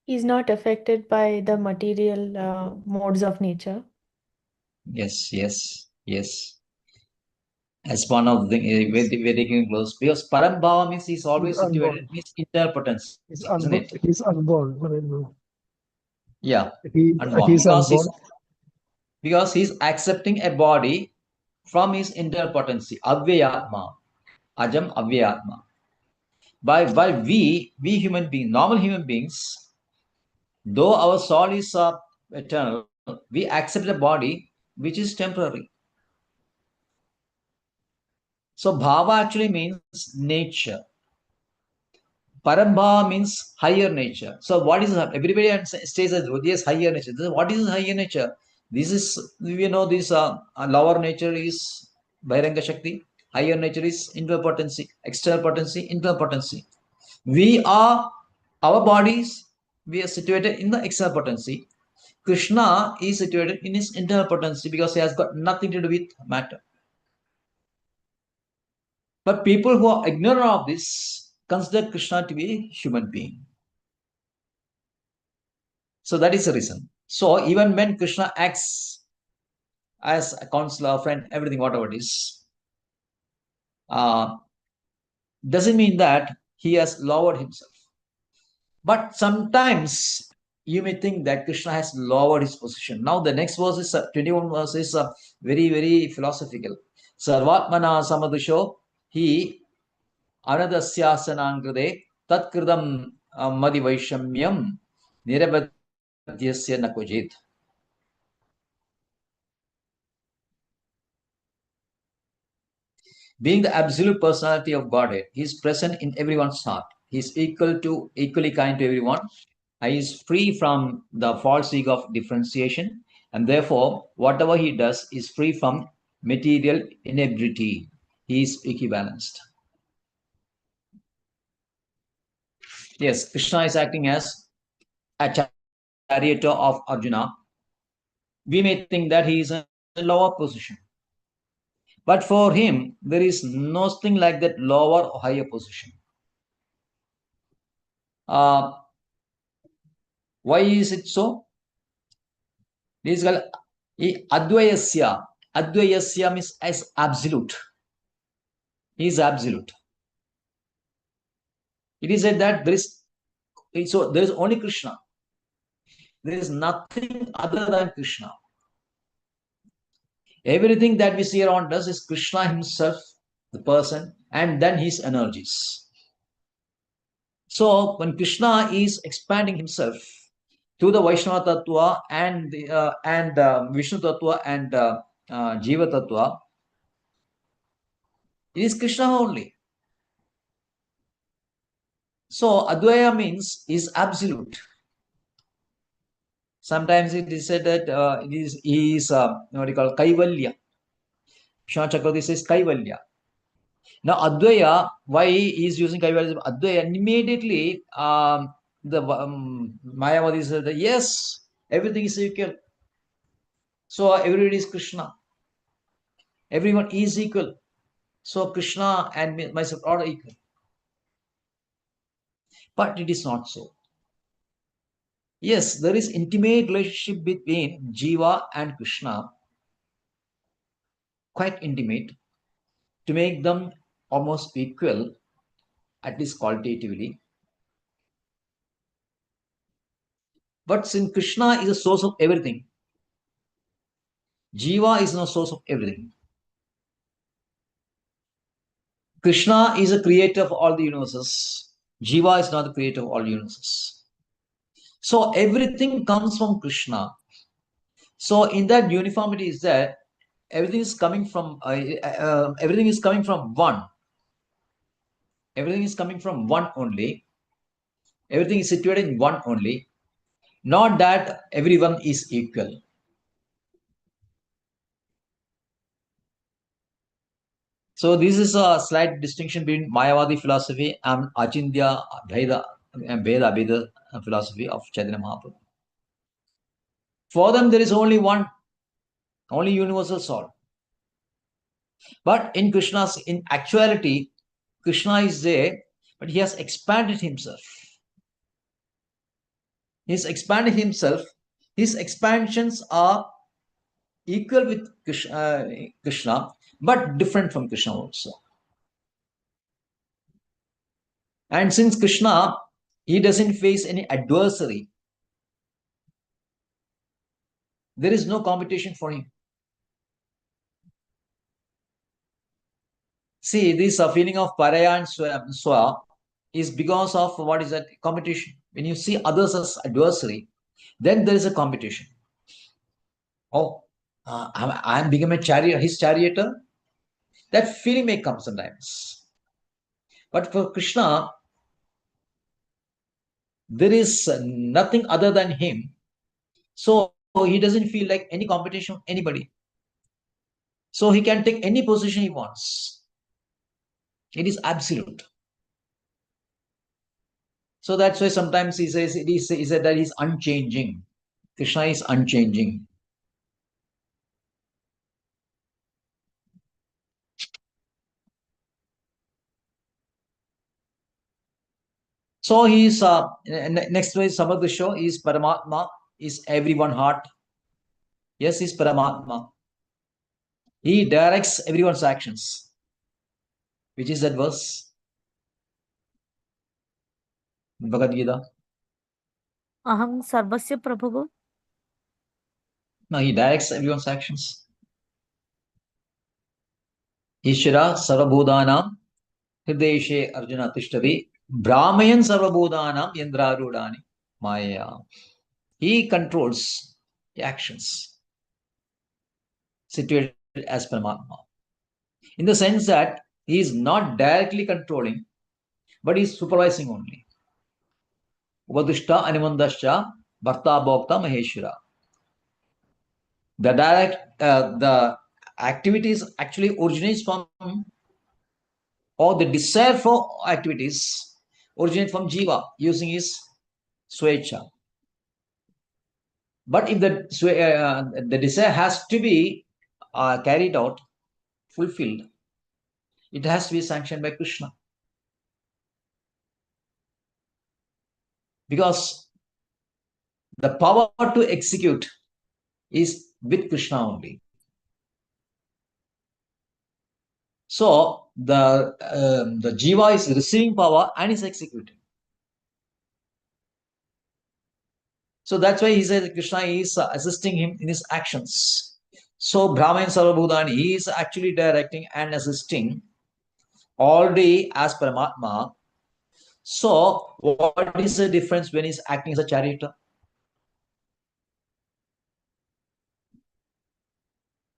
He's not affected by the material modes of nature. Yes. As one of the we're taking close. Because Param Bhava means he's always situated in his internal potency, isn't it? He's unborn. Yeah, unborn. He's unborn. Because he's accepting a body from his internal potency, Avyayatma, Ajam Avyayatma. By we human beings, normal human beings, though our soul is eternal, we accept a body which is temporary. So bhava actually means nature. Parambhava means higher nature. So what is everybody says that yes, higher nature. What is higher nature? This is this lower nature is Bhairanga Shakti. Higher nature is internal potency, external potency, internal potency. We are our bodies. We are situated in the external potency. Krishna is situated in his internal potency because he has got nothing to do with matter. But people who are ignorant of this consider Krishna to be a human being. So that is the reason. So even when Krishna acts as a counselor, friend, everything, whatever it is, doesn't mean that he has lowered himself. But sometimes you may think that Krishna has lowered his position. Now the next verse is 21 verse is very, very philosophical. Sarvatmana samadusho he anadasyasanangrade tatkridam madivaishamyam nirabadyasya nakujit. Being the absolute personality of Godhead, he is present in everyone's heart. He is equally kind to everyone. He is free from the false ego of differentiation, and therefore, whatever he does is free from material inebriety. He is equibalanced. Yes, Krishna is acting as a charioteer of Arjuna. We may think that he is in a lower position. But for him, there is nothing like that lower or higher position. Why is it so? This is called Advayasya. Advayasya means as absolute. He is absolute. It is said that there is only Krishna. There is nothing other than Krishna. Everything that we see around us is Krishna himself the person, and then his energies. So when Krishna is expanding himself to the Vaishnava Tattva and Vishnu Tattva and Jiva Tattva, it is Krishna only. So Advaya means is absolute. Sometimes it is said that he is what you call Kaivalya. Shana Chakravarti says Kaivalya. Now Advaya, why he is using Kaivalya? Advaya, immediately the Mayavadi said that yes, everything is equal. So everybody is Krishna. Everyone is equal. So Krishna and myself are equal. But it is not so. Yes, there is intimate relationship between Jiva and Krishna, quite intimate, to make them almost equal, at least qualitatively. But since Krishna is a source of everything, Jiva is no source of everything. Krishna is a creator of all the universes. Jiva is not the creator of all universes. So everything comes from Krishna. So in that uniformity is that everything is coming from everything is coming from one. Everything is coming from one only. Everything is situated in one only. Not that everyone is equal. So this is a slight distinction between Mayavadi philosophy and Achintya Bheda Abheda philosophy of Chaitanya Mahaprabhu. For them, there is only one, only universal soul. But in Krishna's, in actuality, Krishna is there, but he has expanded himself. He's expanded himself. His expansions are equal with Krishna, but different from Krishna also. And since Krishna, he doesn't face any adversary, there is no competition for him. See, this feeling of paraya and swa is because of what is that? Competition. When you see others as adversary, then there is a competition. Oh, I'm become a chariot, his charioteer. That feeling may come sometimes. But for Krishna, there is nothing other than him. So he doesn't feel like any competition with anybody. So he can take any position he wants. It is absolute. So that's why sometimes he says he said that he's unchanging. Krishna is unchanging. So he's next way some of the show is Paramatma, is everyone heart. Yes, he's Paramatma. He directs everyone's actions. Which is that verse? Bhagavad Gita. Aham sarvasya prabhu. No, he directs everyone's actions. Ishvara sarvabhudanam hrideshe arjuna tishthavi brahmayan sarvabhudanam yandrarudani maya. He controls the actions situated as Paramatma. In the sense that he is not directly controlling, but he is supervising only. Ubadishta animandascha bharta bhokta maheshwara. The activities actually originates from, or the desire for activities originate from Jiva using his swecha. But if the desire has to be carried out, fulfilled, it has to be sanctioned by Krishna. Because the power to execute is with Krishna only. So the Jiva is receiving power and is executing. So that's why he says Krishna is assisting him in his actions. So Brahman Sarvabhudani, he is actually directing and assisting already as Paramatma. So what is the difference when he's acting as a charioteer?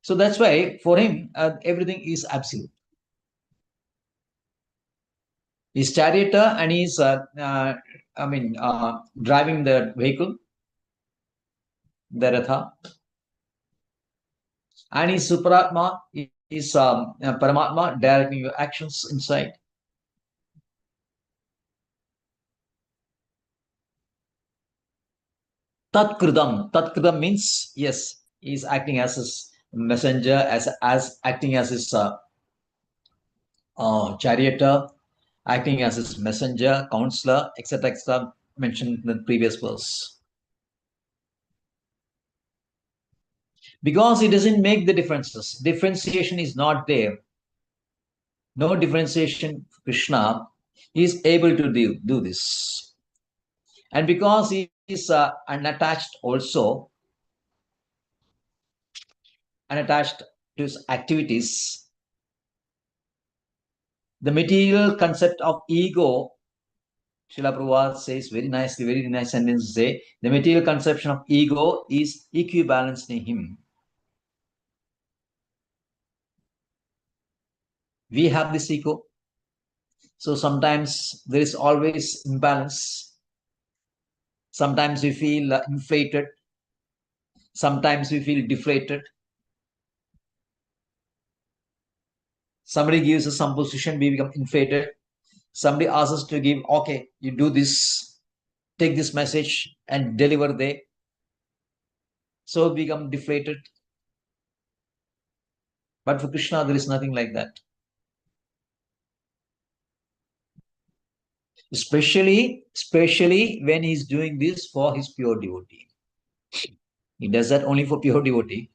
So that's why for him, everything is absolute. He's charioteer and he's, driving the vehicle, the Ratha. And he's Suparatma, he's Paramatma, directing your actions inside. Tatkridam means, yes, he's acting as his messenger, as acting as his charioteer, acting as his messenger, counselor, etc., mentioned in the previous verse. Because he doesn't make the differences. Differentiation is not there. No differentiation. Krishna is able to do this. And because he is unattached also, unattached to his activities, the material concept of ego, Srila Prabhupada says very nicely, very nice sentence say, the material conception of ego is equibalanced in him. We have this ego. So sometimes there is always imbalance. Sometimes we feel inflated. Sometimes we feel deflated. Somebody gives us some position, we become inflated. Somebody asks us to give, okay, you do this, take this message and deliver there. So we become deflated. But for Krishna, there is nothing like that. Especially when he's doing this for his pure devotee. He does that only for pure devotee.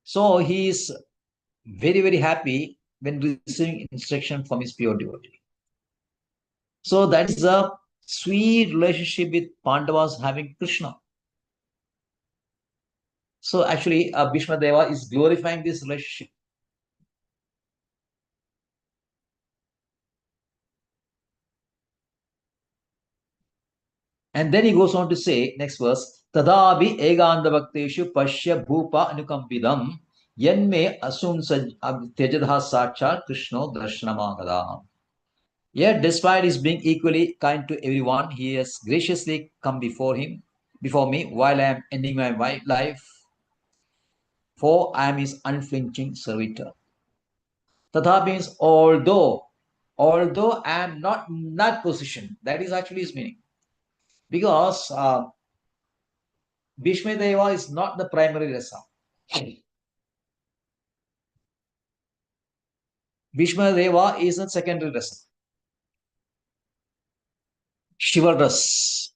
So he is very, very happy when receiving instruction from his pure devotee. So that is a sweet relationship with Pandavas having Krishna. So actually, Bhishma Deva is glorifying this relationship. And then he goes on to say, next verse, Tadabi eganda bhakteshu pashya bhupa anukampidam yanme asum tejadha sachar Krishno darshanamagada. Yet, despite his being equally kind to everyone, he has graciously come before me, while I am ending my life, for I am his unflinching servitor. Tatha means although I am not in that position, that is actually his meaning. Because Bhishma Deva is not the primary rasa. Bhishma Deva is a secondary rasa. Shivalras.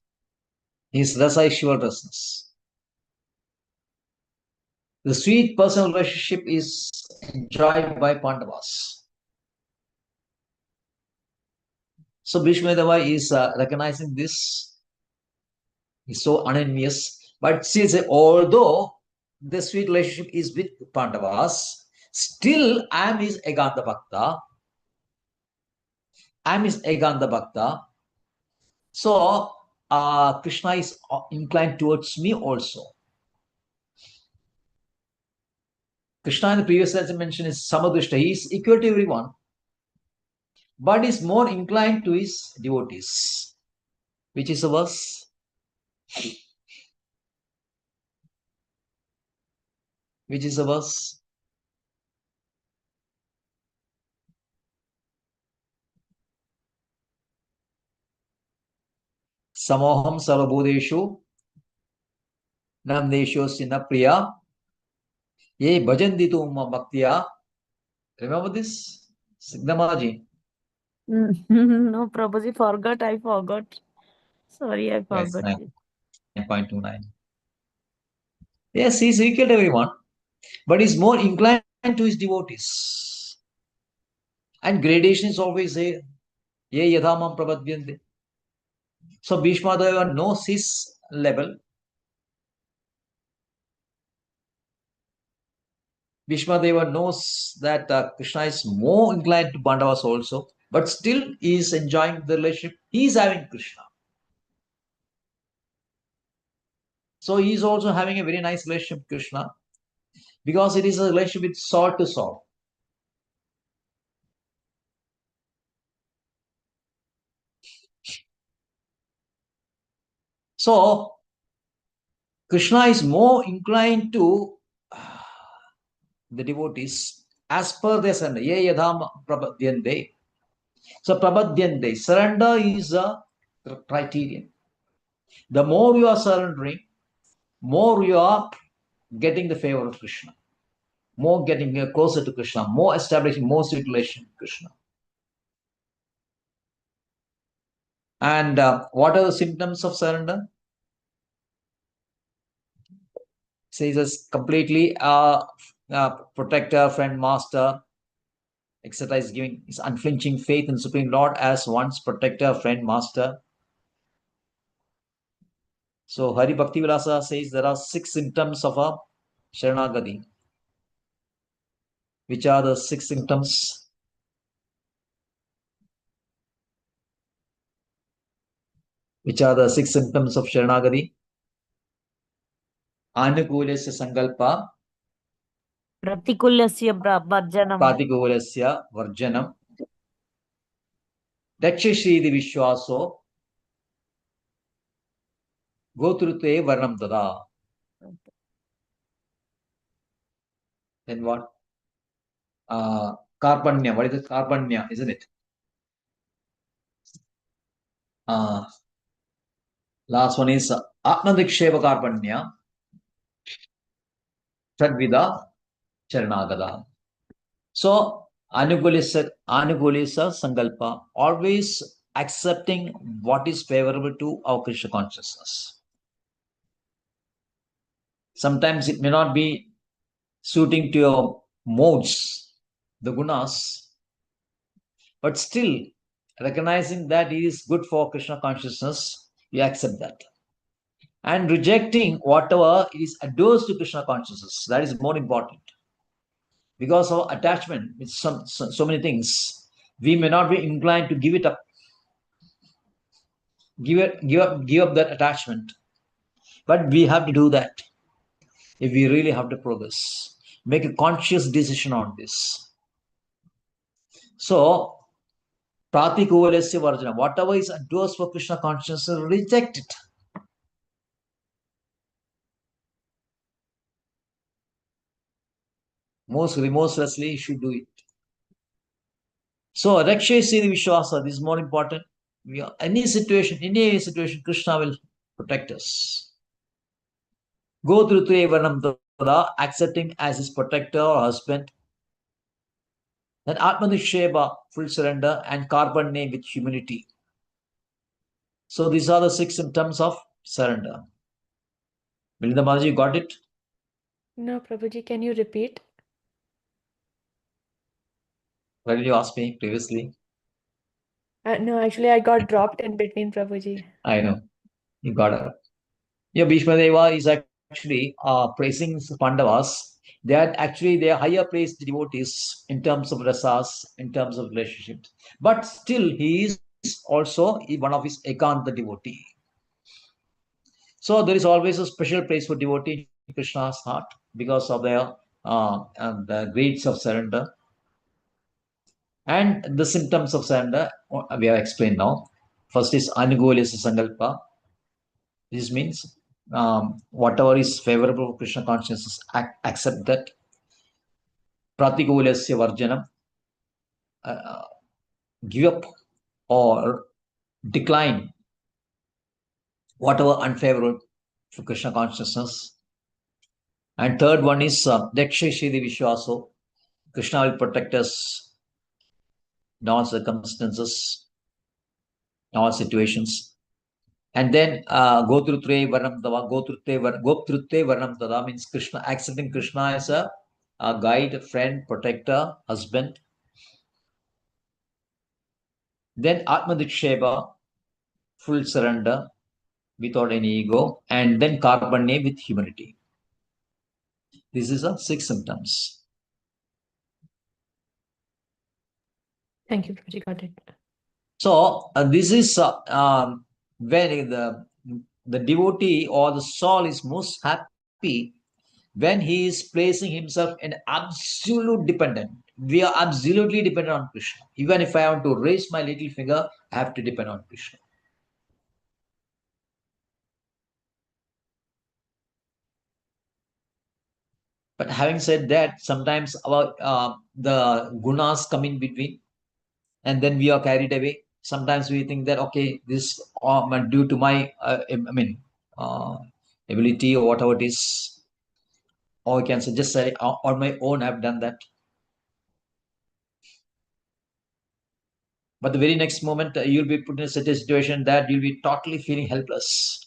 His rasa is Shivalrasness. The sweet personal relationship is enjoyed by Pandavas. So Bhishma Deva is recognizing this. He's so unenvious. But see, although the sweet relationship is with Pandavas, still I am his Eganta Bhakta. I am his Eganta Bhakta. So Krishna is inclined towards me also. Krishna in the previous lesson mentioned is Samadrishta. He is equal to everyone, but is more inclined to his devotees. Which is a verse? Which is a verse? Samoham sarvabhudeshu namdeshosya na priya ye bhajanti tu bhaktiya. Remember this? Signamaji. No, Prabhuji, forgot. I forgot. Sorry, I Yes, forgot. 9.29. Yes, he's equal to everyone, but he's more inclined to his devotees. And gradation is always there. Ye yadhamam prabhadyante. So Bhishma Deva knows his level. Bhishma Deva knows that Krishna is more inclined to Pandavas also, but still he is enjoying the relationship. He is having Krishna. So he is also having a very nice relationship with Krishna because it is a relationship with soul to soul. So Krishna is more inclined to the devotees as per their surrender. Ye yadham prabhadyante. So prabhadyante, surrender is a criterion. The more you are surrendering, more you are getting the favor of Krishna, more getting closer to Krishna, more establishing more sweet relation with Krishna. And what are the symptoms of surrender? Says as completely protector, friend, master, etc. is giving his unflinching faith in Supreme Lord as one's protector, friend, master. So Hari Bhakti Vilasa says there are 6 symptoms of a Sharanagati. Which are the 6 symptoms? Which are the 6 symptoms of Sharanagati? Anukulasya Sankalpa, Pratikulasya varjanam. Pratikulasya Varjanam, Dakshashridi Vishwaso, Gotrute Varnam Dada. Then what? Karpanya. What is it? Karpanya, isn't it? Last one is Atmadiksheva Karpanya, Tadvida Charanagada. So Anugulisa Sankalpa, always accepting what is favorable to our Krishna consciousness. Sometimes it may not be suiting to your modes, the gunas, but still recognizing that it is good for Krishna consciousness, you accept that. And rejecting whatever is adverse to Krishna consciousness, that is more important. Because of attachment with so many things, we may not be inclined to give it up. Give up that attachment. But we have to do that if we really have to progress. Make a conscious decision on this. So, Pratikulasya Varjana, whatever is adverse for Krishna consciousness, reject it. Most remorselessly, you should do it. So, Rakshay Siddhi Vishwasa, this is more important. Any situation, Krishna will protect us. Go through Varnam Dada, accept him as his protector or husband. Then Atmanisheba, full surrender, and Karpanye with humility. So these are the 6 symptoms of surrender. Belinda Mataji, got it? No, Prabhuji, can you repeat? Why did you ask me previously? No, actually, I got dropped in between, Prabhuji. I know. You got it. Yeah, Bhishma Deva is actually praising Pandavas. They are higher placed devotees in terms of rasas, in terms of relationships. But still, he is also one of his Ekanta devotee. So there is always a special place for devotee in Krishna's heart because of their the grades of surrender. And the symptoms of surrender we have explained now. First is Anugulasya Sankalpa. This means whatever is favorable for Krishna consciousness, accept that. Pratikulasya Varjanam, give up or decline whatever unfavorable for Krishna consciousness. And third one is Dakshashidi Vishwaso. Krishna will protect us in all circumstances, in all situations. And then Gotrutre Varnam Dada. Gotrutre Varnam Dada means Krishna, accepting Krishna as a guide, friend, protector, husband. Then Atmadiksheba, full surrender without any ego. And then Karpanye with humility. This is the 6 symptoms. Thank you, Prabhuji. Got it. So this is when the devotee or the soul is most happy when he is placing himself in absolute dependent. We are absolutely dependent on Krishna. Even if I want to raise my little finger, I have to depend on Krishna. But having said that, sometimes the gunas come in between, and then we are carried away. Sometimes we think that okay, this due to my uh, ability or whatever it is, or we can say just say on my own I've done that. But the very next moment you'll be put in such a situation that you'll be totally feeling helpless.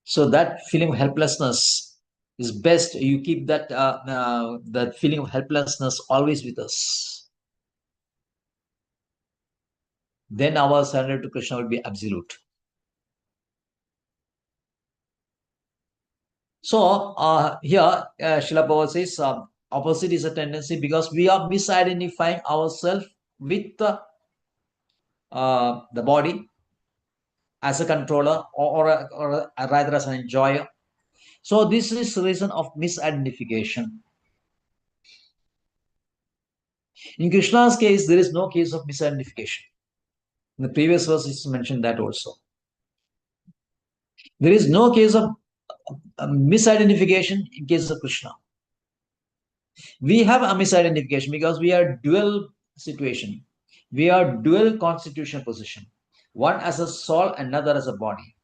So that feeling of helplessness is best you keep that feeling of helplessness always with us. Then our surrender to Krishna will be absolute. So here Srila Prabhupada says opposite is a tendency because we are misidentifying ourselves with the body as a controller or rather as an enjoyer. So this is the reason of misidentification. In Krishna's case, there is no case of misidentification. In the previous verse, it's mentioned that also. There is no case of misidentification in case of Krishna. We have a misidentification because we are dual situation. We are dual constitutional position. One as a soul, another as a body.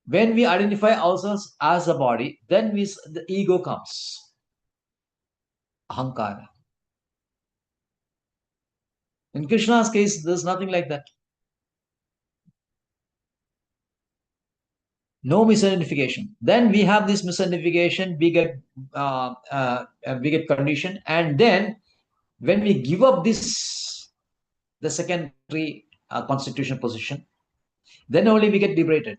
When we identify ourselves as a body, then the ego comes. Ahankara. In Krishna's case, there's nothing like that. No misidentification. Then we have this misidentification, we get condition, and then when we give up this, the secondary constitutional position, then only we get liberated.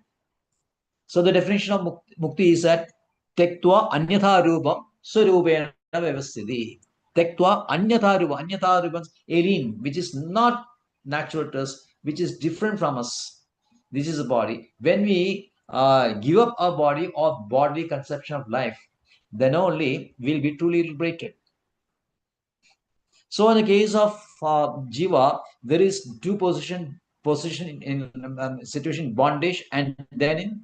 So the definition of mukti is that tektva anyatha rupa surupena vyavasthiti. Tektva anyatha rupa. Anyatha rupa is alien, which is not natural to us, which is different from us. This is a body. When we give up our body or bodily conception of life, then only we'll be truly liberated. So in the case of Jiva, there is two position in situation bondage and then in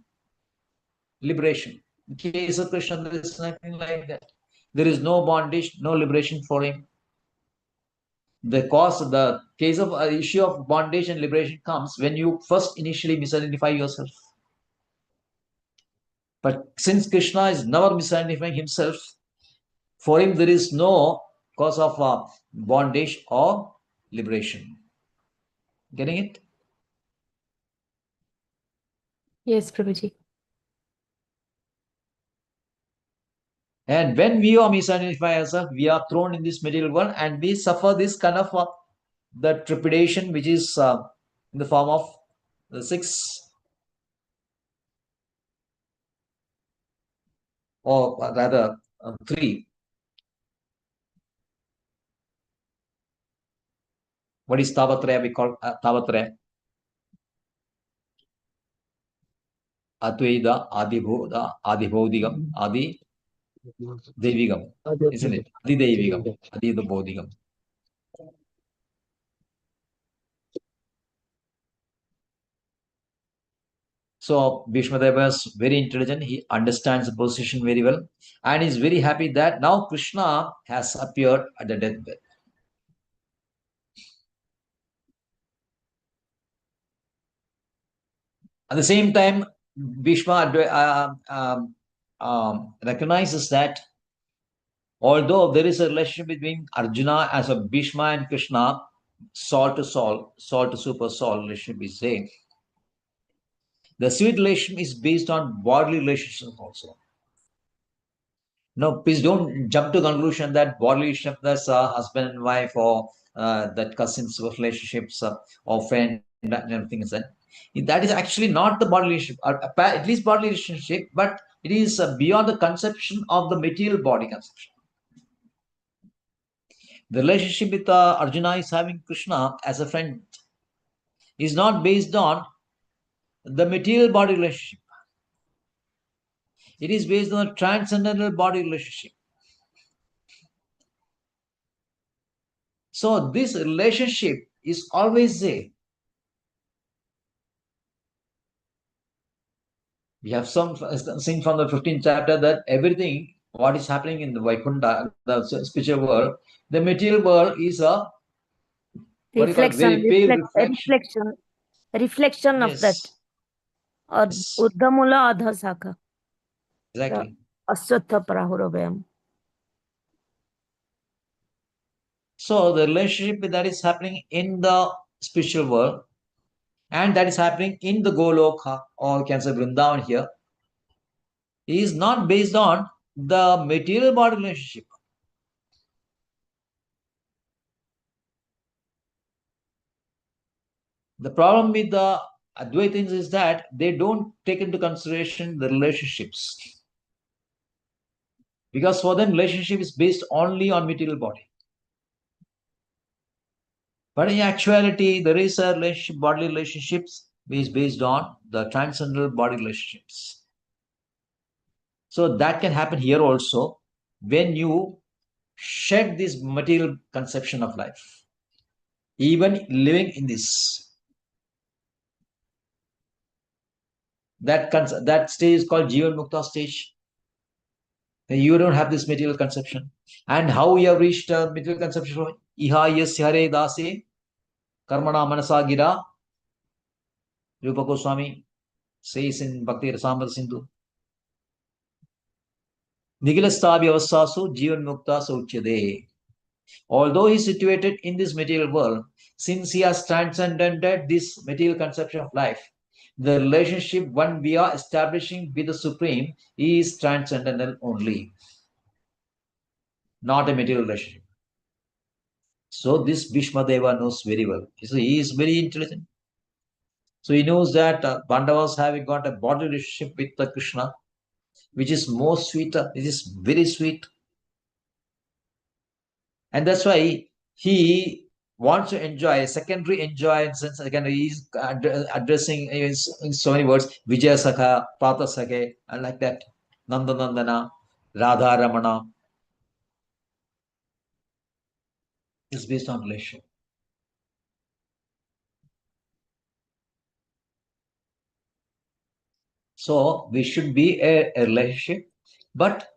liberation. In case of Krishna, there is nothing like that. There is no bondage, no liberation for him. The case of issue of bondage and liberation comes when you first initially misidentify yourself. But since Krishna is never misidentifying himself, for him there is no cause of bondage or liberation. Getting it? Yes, Prabhuji. And when we are misidentify ourselves, we are thrown in this material world and we suffer this kind of the trepidation, which is in the form of the 6 or rather 3. What is Tavatraya? We call Tavatraya. Advaita, Adibodhigam, Adi Devigam, isn't it? Adi Devigam, Adi the Bodhigam. So Bhishmadeva is very intelligent. He understands the position very well. And is very happy that now Krishna has appeared at the deathbed. At the same time, Bhishma recognizes that although there is a relationship between Arjuna as a Bhishma and Krishna, soul to super soul relationship is there. The sweet relation is based on bodily relationship also. No, please don't jump to conclusion that bodily relationship, that's husband and wife or that cousins relationships or friend and everything is that. That is actually not the bodily relationship, or at least bodily relationship, but it is beyond the conception of the material body conception. The relationship with Arjuna is having Krishna as a friend is not based on the material body relationship. It is based on the transcendental body relationship. So this relationship is always there. We have seen from the 15th chapter that everything what is happening in the Vaikuntha, the spiritual world, the material world is a reflection, very pale reflection. reflection of that. Yes. Urdhamula adhasaka. Exactly. Aswatha prahuravayam. So the relationship that is happening in the spiritual world and that is happening in the Goloka, or you can say Vrindavan here, is not based on the material body relationship. The problem with the Advaitins is that they don't take into consideration the relationships. Because for them, relationship is based only on material body. But in actuality, there is a relationship, bodily relationships is based on the transcendental body relationships. So that can happen here also when you shed this material conception of life, even living in this. That stage is called Jivan Mukta stage. You don't have this material conception. And how you have reached material conception? Iha yasyare dase karmana manasa gira. Rupa Goswami says in Bhakti Rasamrita Sindhu. Nigilasthavi avasasu Jivan Mukta Sauchyade. Although he is situated in this material world, since he has transcended this material conception of life, the relationship one we are establishing with the Supreme is transcendental only, not a material relationship. So this Bhishma Deva knows very well. So he is very intelligent. So he knows that Pandavas having got a body relationship with the Krishna, which is more sweeter. It is very sweet. And that's why he wants to enjoy a secondary enjoy, since again he's addressing in so many words, Vijaya Sakha, Pata Sakhe, and like that, Nanda Nandana, Radha Ramana. It's based on relationship. So we should be a relationship, but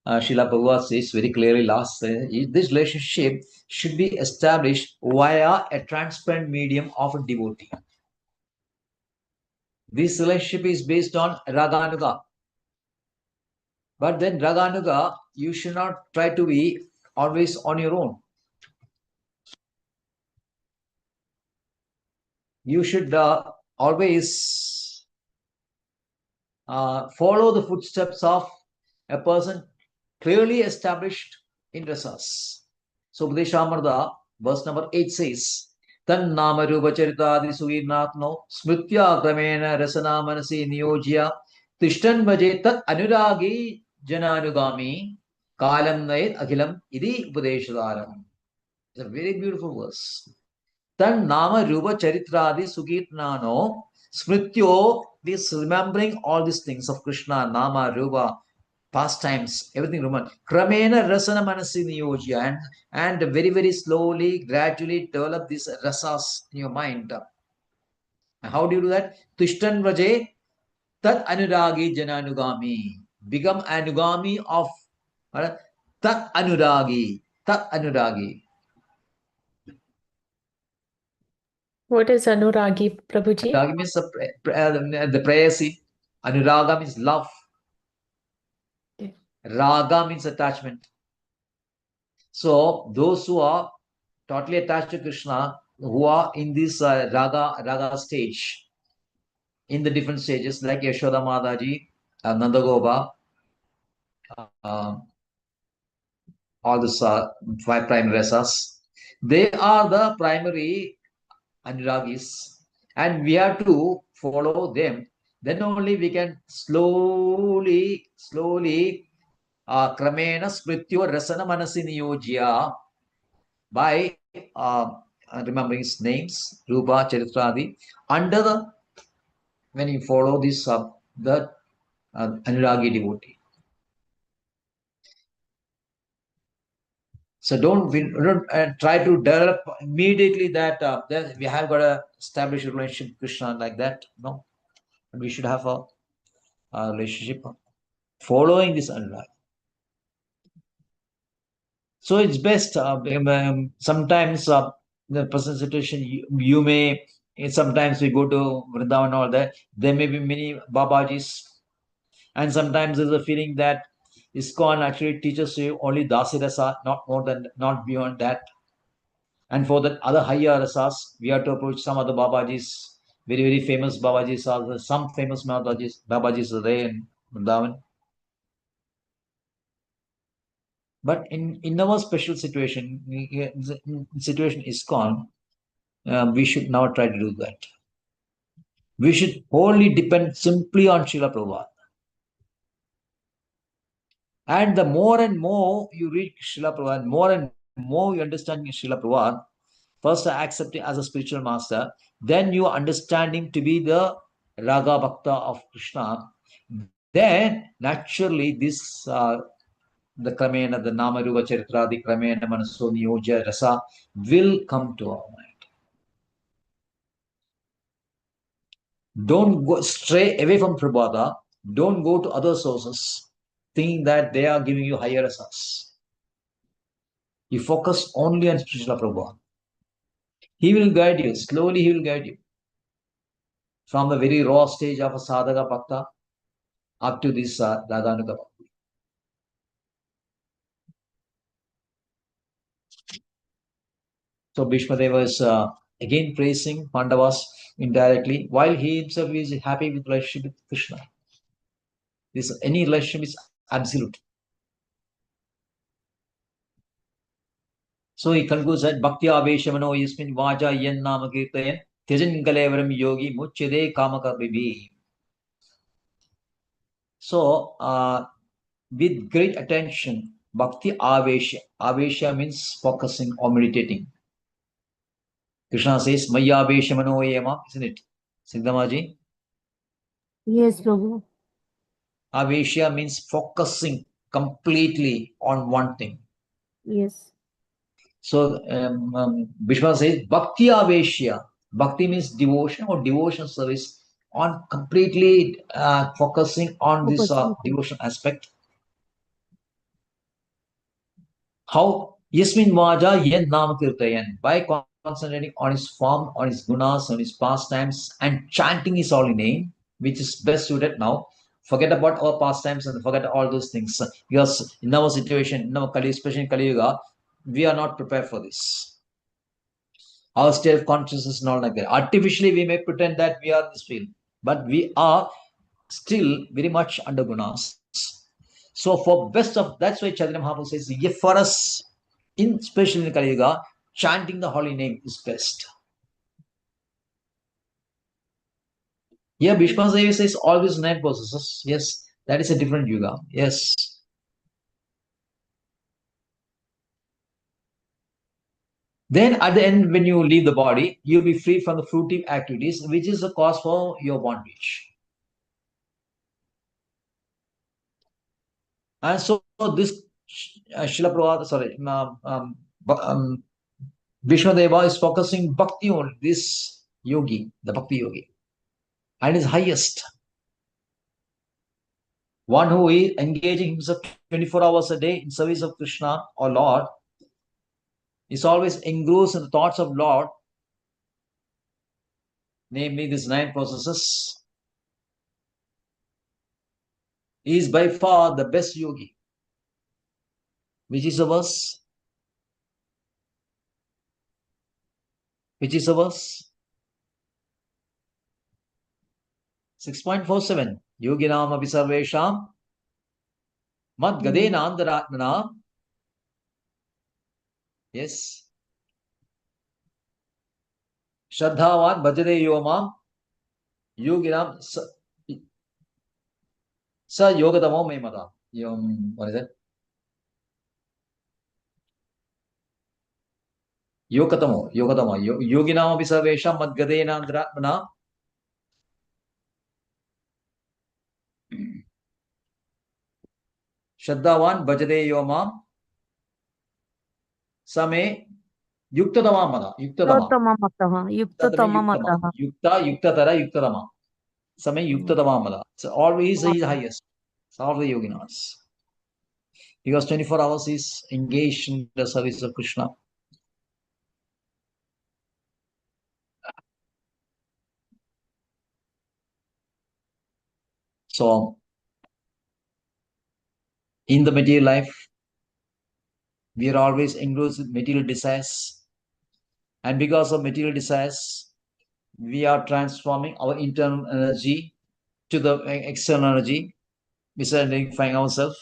Srila Prabhupada says very clearly last, this relationship should be established via a transparent medium of a devotee. This relationship is based on Raganuga. But then Raganuga, you should not try to be always on your own. You should always follow the footsteps of a person clearly established in rasas. So Updeshamrta, verse number 8 says, Tan nama rupa charitadi suvirnatno smritya kramena rasana manasi niyojya tishtan vaje tat anuragi jananugami kalam nayet akhilam idi upadeshadaram. It's a very beautiful verse. Tan nama rupa charitradi sukirtnano smrityo, this remembering all these things of Krishna, nama, rupa, pastimes, everything remember. Kramena rasana manasi niyojya, and very, very slowly, gradually develop these rasas in your mind. And how do you do that? Tushtan vraje tat anuragi jananugami. Become anugami of tat anuragi. Tat anuragi. What is Anuragi, Prabhuji? Anuragi means the prayasi. Anuraga means love. Okay. Raga means attachment. So those who are totally attached to Krishna, who are in this raga stage, in the different stages, like Yashoda Mataji, Nanda Gopa, all these 5 primary rasas, they are the primary anuragis. and we have to follow them. Then only we can slowly kramena smrityo rasana manasi niyojya, by remembering his names, Rupa, Charitradi, under the, when you follow this, the Anuragi devotee. So don't try to develop immediately that we have got to establish a relationship with Krishna like that. No, we should have a relationship following this Anurag. So it's best. Sometimes in the present situation, you may. Sometimes we go to Vrindavan and all that. There may be many Babajis, and sometimes there's a feeling that ISKCON actually teaches you only Dasirasa, not more than, not beyond that. And for the other higher rasas, we have to approach some other Babajis, very, very famous Babajis. Are some famous Babajis are there in Vrindavan. But in our special situation, situation ISKCON, we should not try to do that. We should wholly depend simply on Srila Prabhupada. And the more and more you read Srila Prabhupada, more and more you understand Srila Prabhupada, first accept him as a spiritual master, then you understand him to be the Raga Bhakta of Krishna. Then naturally this the Kramena, the Nama Rupa Charitra, the Kramena Manaso Niyoja Rasa will come to our mind. Don't go stray away from Prabhupada. Don't go to other sources thinking that they are giving you higher rasas. You focus only on Srila Prabhupada. He will guide you. Slowly he will guide you. From the very raw stage of a sadhaka bhakta up to this Radhanuga Bhakti. So Bhishma Deva is again praising Pandavas indirectly, while he himself is happy with relationship with Krishna. Any relationship is absolute. So he concludes that Bhakti Aveshamano Yasmin Vaja Yen Nama Kirtayan Tejan Kalevaram Yogi Muchede Kamaka Bibi. So with great attention, Bhakti Avesha. Avesha means focusing or meditating. Krishna says, Maya Aveshamano Yama, isn't it? Siddhamaji? Yes, Prabhu. Avesha means focusing completely on one thing. Yes. So Bhishma says, Bhakti Avesha. Bhakti means devotion or devotion service, on completely focusing on this devotion aspect. How? Yasmin Vaja Yen Nama Kirtayan. By concentrating on his form, on his gunas, on his pastimes, and chanting his holy name, which is best suited now. Forget about our pastimes and forget all those things. Because in our situation, in our Kali, especially in Kali Yuga, we are not prepared for this. Our state of consciousness is not like that. Artificially, we may pretend that we are in this field, but we are still very much under gunas. So for best of, that's why Chaitanya Mahaprabhu says, for us, especially in Kali Yuga, chanting the holy name is best. Here Bhishma Devi says all these 9 processes. Yes, that is a different yuga. Yes. Then at the end, when you leave the body, you'll be free from the fruitive activities, which is the cause for your bondage. And so this Srila Prabhupada, Vishnu Deva is focusing bhakti on this yogi, the bhakti yogi, and is highest. One who is engaging himself 24 hours a day in service of Krishna or Lord, is always engrossed in the thoughts of Lord, namely these 9 processes, is by far the best yogi. Which is a verse? Which is a verse? 6.47. Yoginam abhisarvesham mad gadena andaratmana. Yes. Shraddhavan bhajate yomam yoginam sa yogatamo me mata. What is it? Yogatamo. Yoginam abhisarvesham madgadena andratmana. Shraddhavan bhajate yomam same yuktadama mata. Yuktadama. Yuktama matah. Yuktatara, yuktadama. Same yuktadama mata. So always he is the highest. All the yoginas. Because 24 hours is engaged in the service of Krishna. So, in the material life, we are always engrossed with material desires. And because of material desires, we are transforming our internal energy to the external energy. We are identifying ourselves.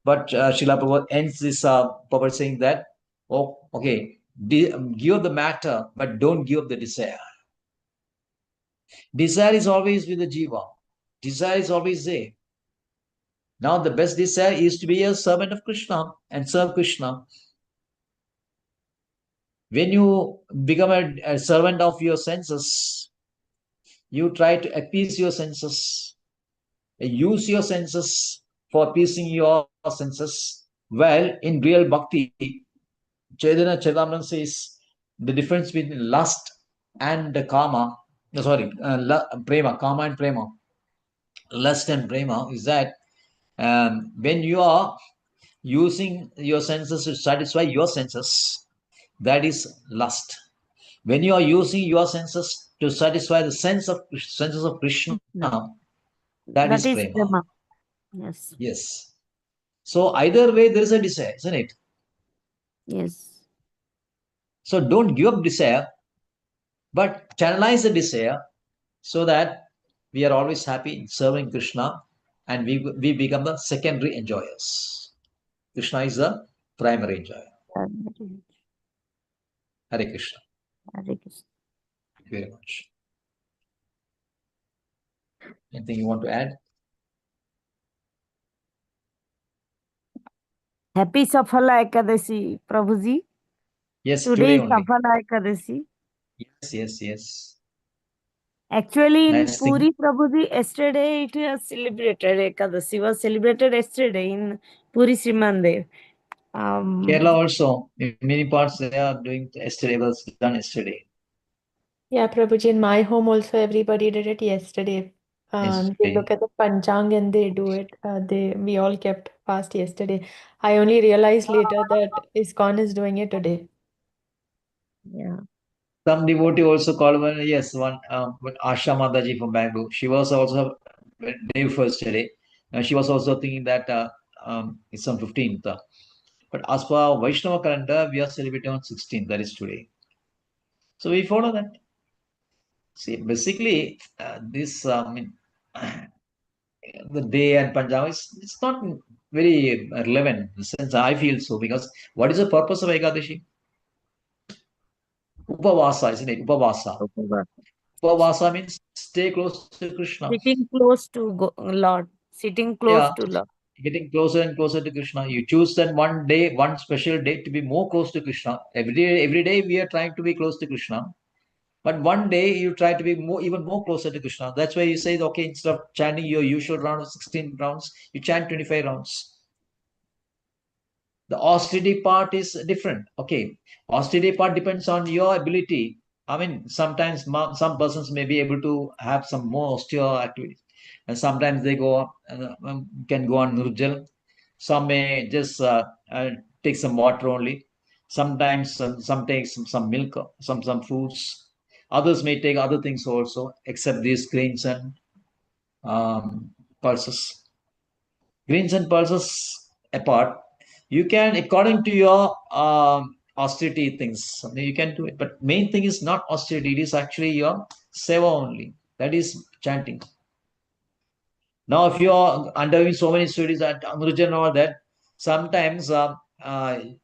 But Srila Prabhupada ends this Prabhupada saying that, oh, okay, give up the matter, but don't give up the desire. Desire is always with the jiva. Desire is always there. Now the best desire is to be a servant of Krishna and serve Krishna. When you become a servant of your senses, you try to appease your senses, use your senses for appeasing your senses. Well, in real bhakti, Chaitanya Charitamrita says the difference between lust and kama, prema, kama and prema, lust and prema is that when you are using your senses to satisfy your senses, that is lust. When you are using your senses to satisfy the senses of Krishna, that is prema. Prema. Yes. Yes. So either way, there is a desire, isn't it? Yes. So don't give up desire, but channelize the desire so that we are always happy in serving Krishna and we become the secondary enjoyers. Krishna is the primary enjoyer. Hare Krishna. Hare Krishna. Thank you very much. Anything you want to add? Happy Safala Ekadashi, Prabhuji. Yes, Today is only. Safala Ekadashi. Yes. Actually, in Nice thing. Puri, Prabhuji, yesterday it was celebrated. Ekadashi was celebrated yesterday in Puri Sri Mandir. Kerala also, in many parts they are doing yesterday, was done yesterday. Yeah, Prabhuji, in my home also everybody did it yesterday. They look at the Panchang and they do it. We all kept fast yesterday. I only realized later that ISKCON is doing it today. Yeah. Some devotee also called one, yes, Asha Mataji from Bangalore. She was also day first today. She was also thinking that it's on 15th. But as per Vaishnava calendar, we are celebrating on 16th. That is today. So we follow that. See, basically, the day and Punjab it's not very relevant since I feel so, because what is the purpose of Ekadashi? Upavasa, isn't it? Upavasa. Upavasa means stay close to Krishna. Sitting close to Lord. Sitting close to Lord. Getting closer and closer to Krishna. You choose that one day, one special day to be more close to Krishna. Every day we are trying to be close to Krishna. But one day you try to be even more closer to Krishna. That's why you say, okay, instead of chanting your usual round of 16 rounds, you chant 25 rounds. The austerity part is different. Okay, austerity part depends on your ability. I mean, sometimes some persons may be able to have some more austere activities, and sometimes they can go on nirjal. Some may just take some water only. Sometimes some take some milk, some fruits. Others may take other things also, except these grains and pulses. Grains and pulses apart, you can, according to your austerity things, you can do it. But main thing is not austerity; it is actually your seva only. That is chanting. Now, if you are undergoing so many studies at Amrujan or that, sometimes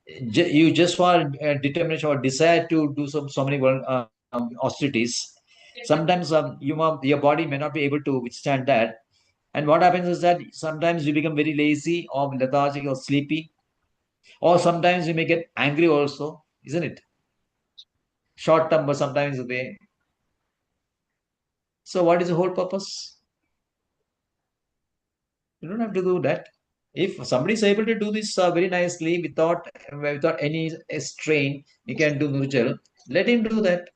you just want determination or desire to do so many austerities. Sometimes your body may not be able to withstand that. And what happens is that sometimes you become very lazy or lethargic or sleepy, or sometimes you may get angry also, isn't it? Short term, but sometimes they. So what is the whole purpose? You don't have to do that. If somebody is able to do this very nicely without any strain, he can do Nurjal. Let him do that.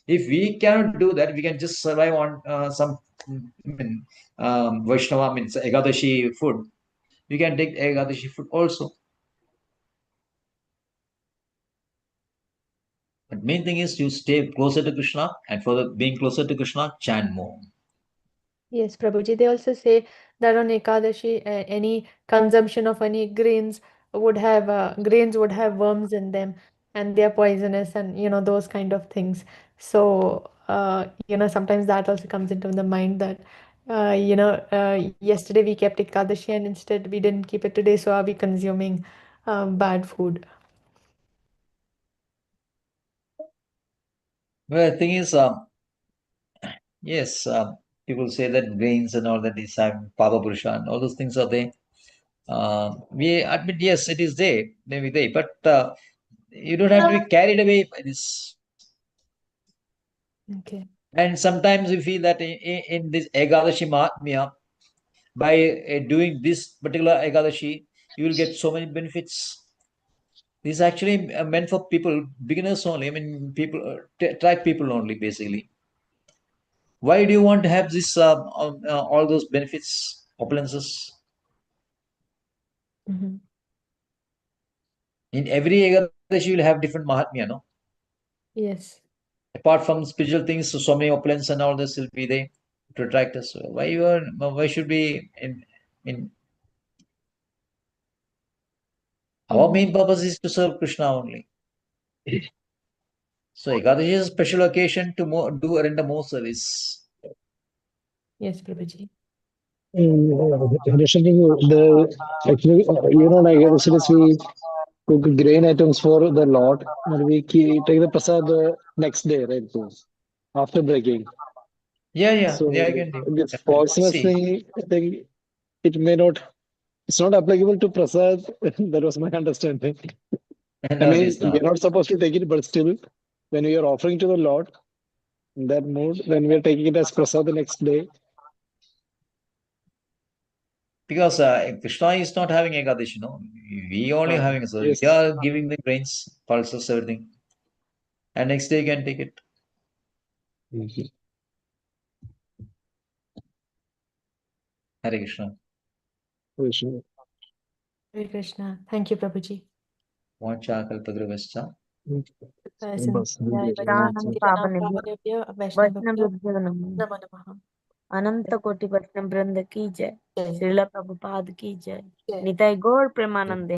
If we cannot do that, we can just survive on some Vaishnava, means Ekadashi food. We can take Ekadashi food also. But main thing is you stay closer to Krishna, and for being closer to Krishna, chant more. Yes, Prabhuji. They also say that on Ekadashi, any consumption of any grains would have worms in them, and they are poisonous, and those kind of things. So sometimes that also comes into the mind that yesterday we kept Ekadashi, and instead we didn't keep it today. So are we consuming bad food? Well, the thing is, yes, people say that grains and all that is Papa Purusha and all those things are there. We admit, yes, it is there, maybe there, but you don't have to be carried away by this. Okay. And sometimes we feel that in this Ekadashi Mahatmya, by doing this particular Ekadashi, you will get so many benefits. This is actually meant for people, beginners only. I mean, people, track people only, basically. Why do you want to have this all those benefits, opulences? Mm-hmm. In every Ekadashi, you will have different Mahatmya, no? Yes. Apart from spiritual things, so many opulence and all this will be there to attract us. Why should we in our Mm-hmm. main purpose is to serve Krishna only. So Ekadashi is a special occasion to render more service. Yes, Prabhuji. Actually, like we cook grain items for the Lord, and we take the prasad the next day, right? So after breaking. Yeah, I So can do this definitely. falseness See, thing, I think it may not. It's not applicable to prasad. That was my understanding. I no, it mean, is we not. are not supposed to take it, but still, when we are offering to the Lord in that mood, then we are taking it as prasad the next day. Because Krishna is not having Ekadashi, no? We only having, so we Yes. are giving the grains, pulses, everything. And next day you can take it. Hare Krishna. Krishna. Hare Krishna. Thank you, Prabhuji. Vancha kalpadruvascha. Daనం पावनेभ्यो वैष्णवेभ्यो नमो नमः. अनंत कोटि वैष्णव वृंद की जय, श्रील प्रभुपाद की जय, निताई गौर प्रेमानंदे।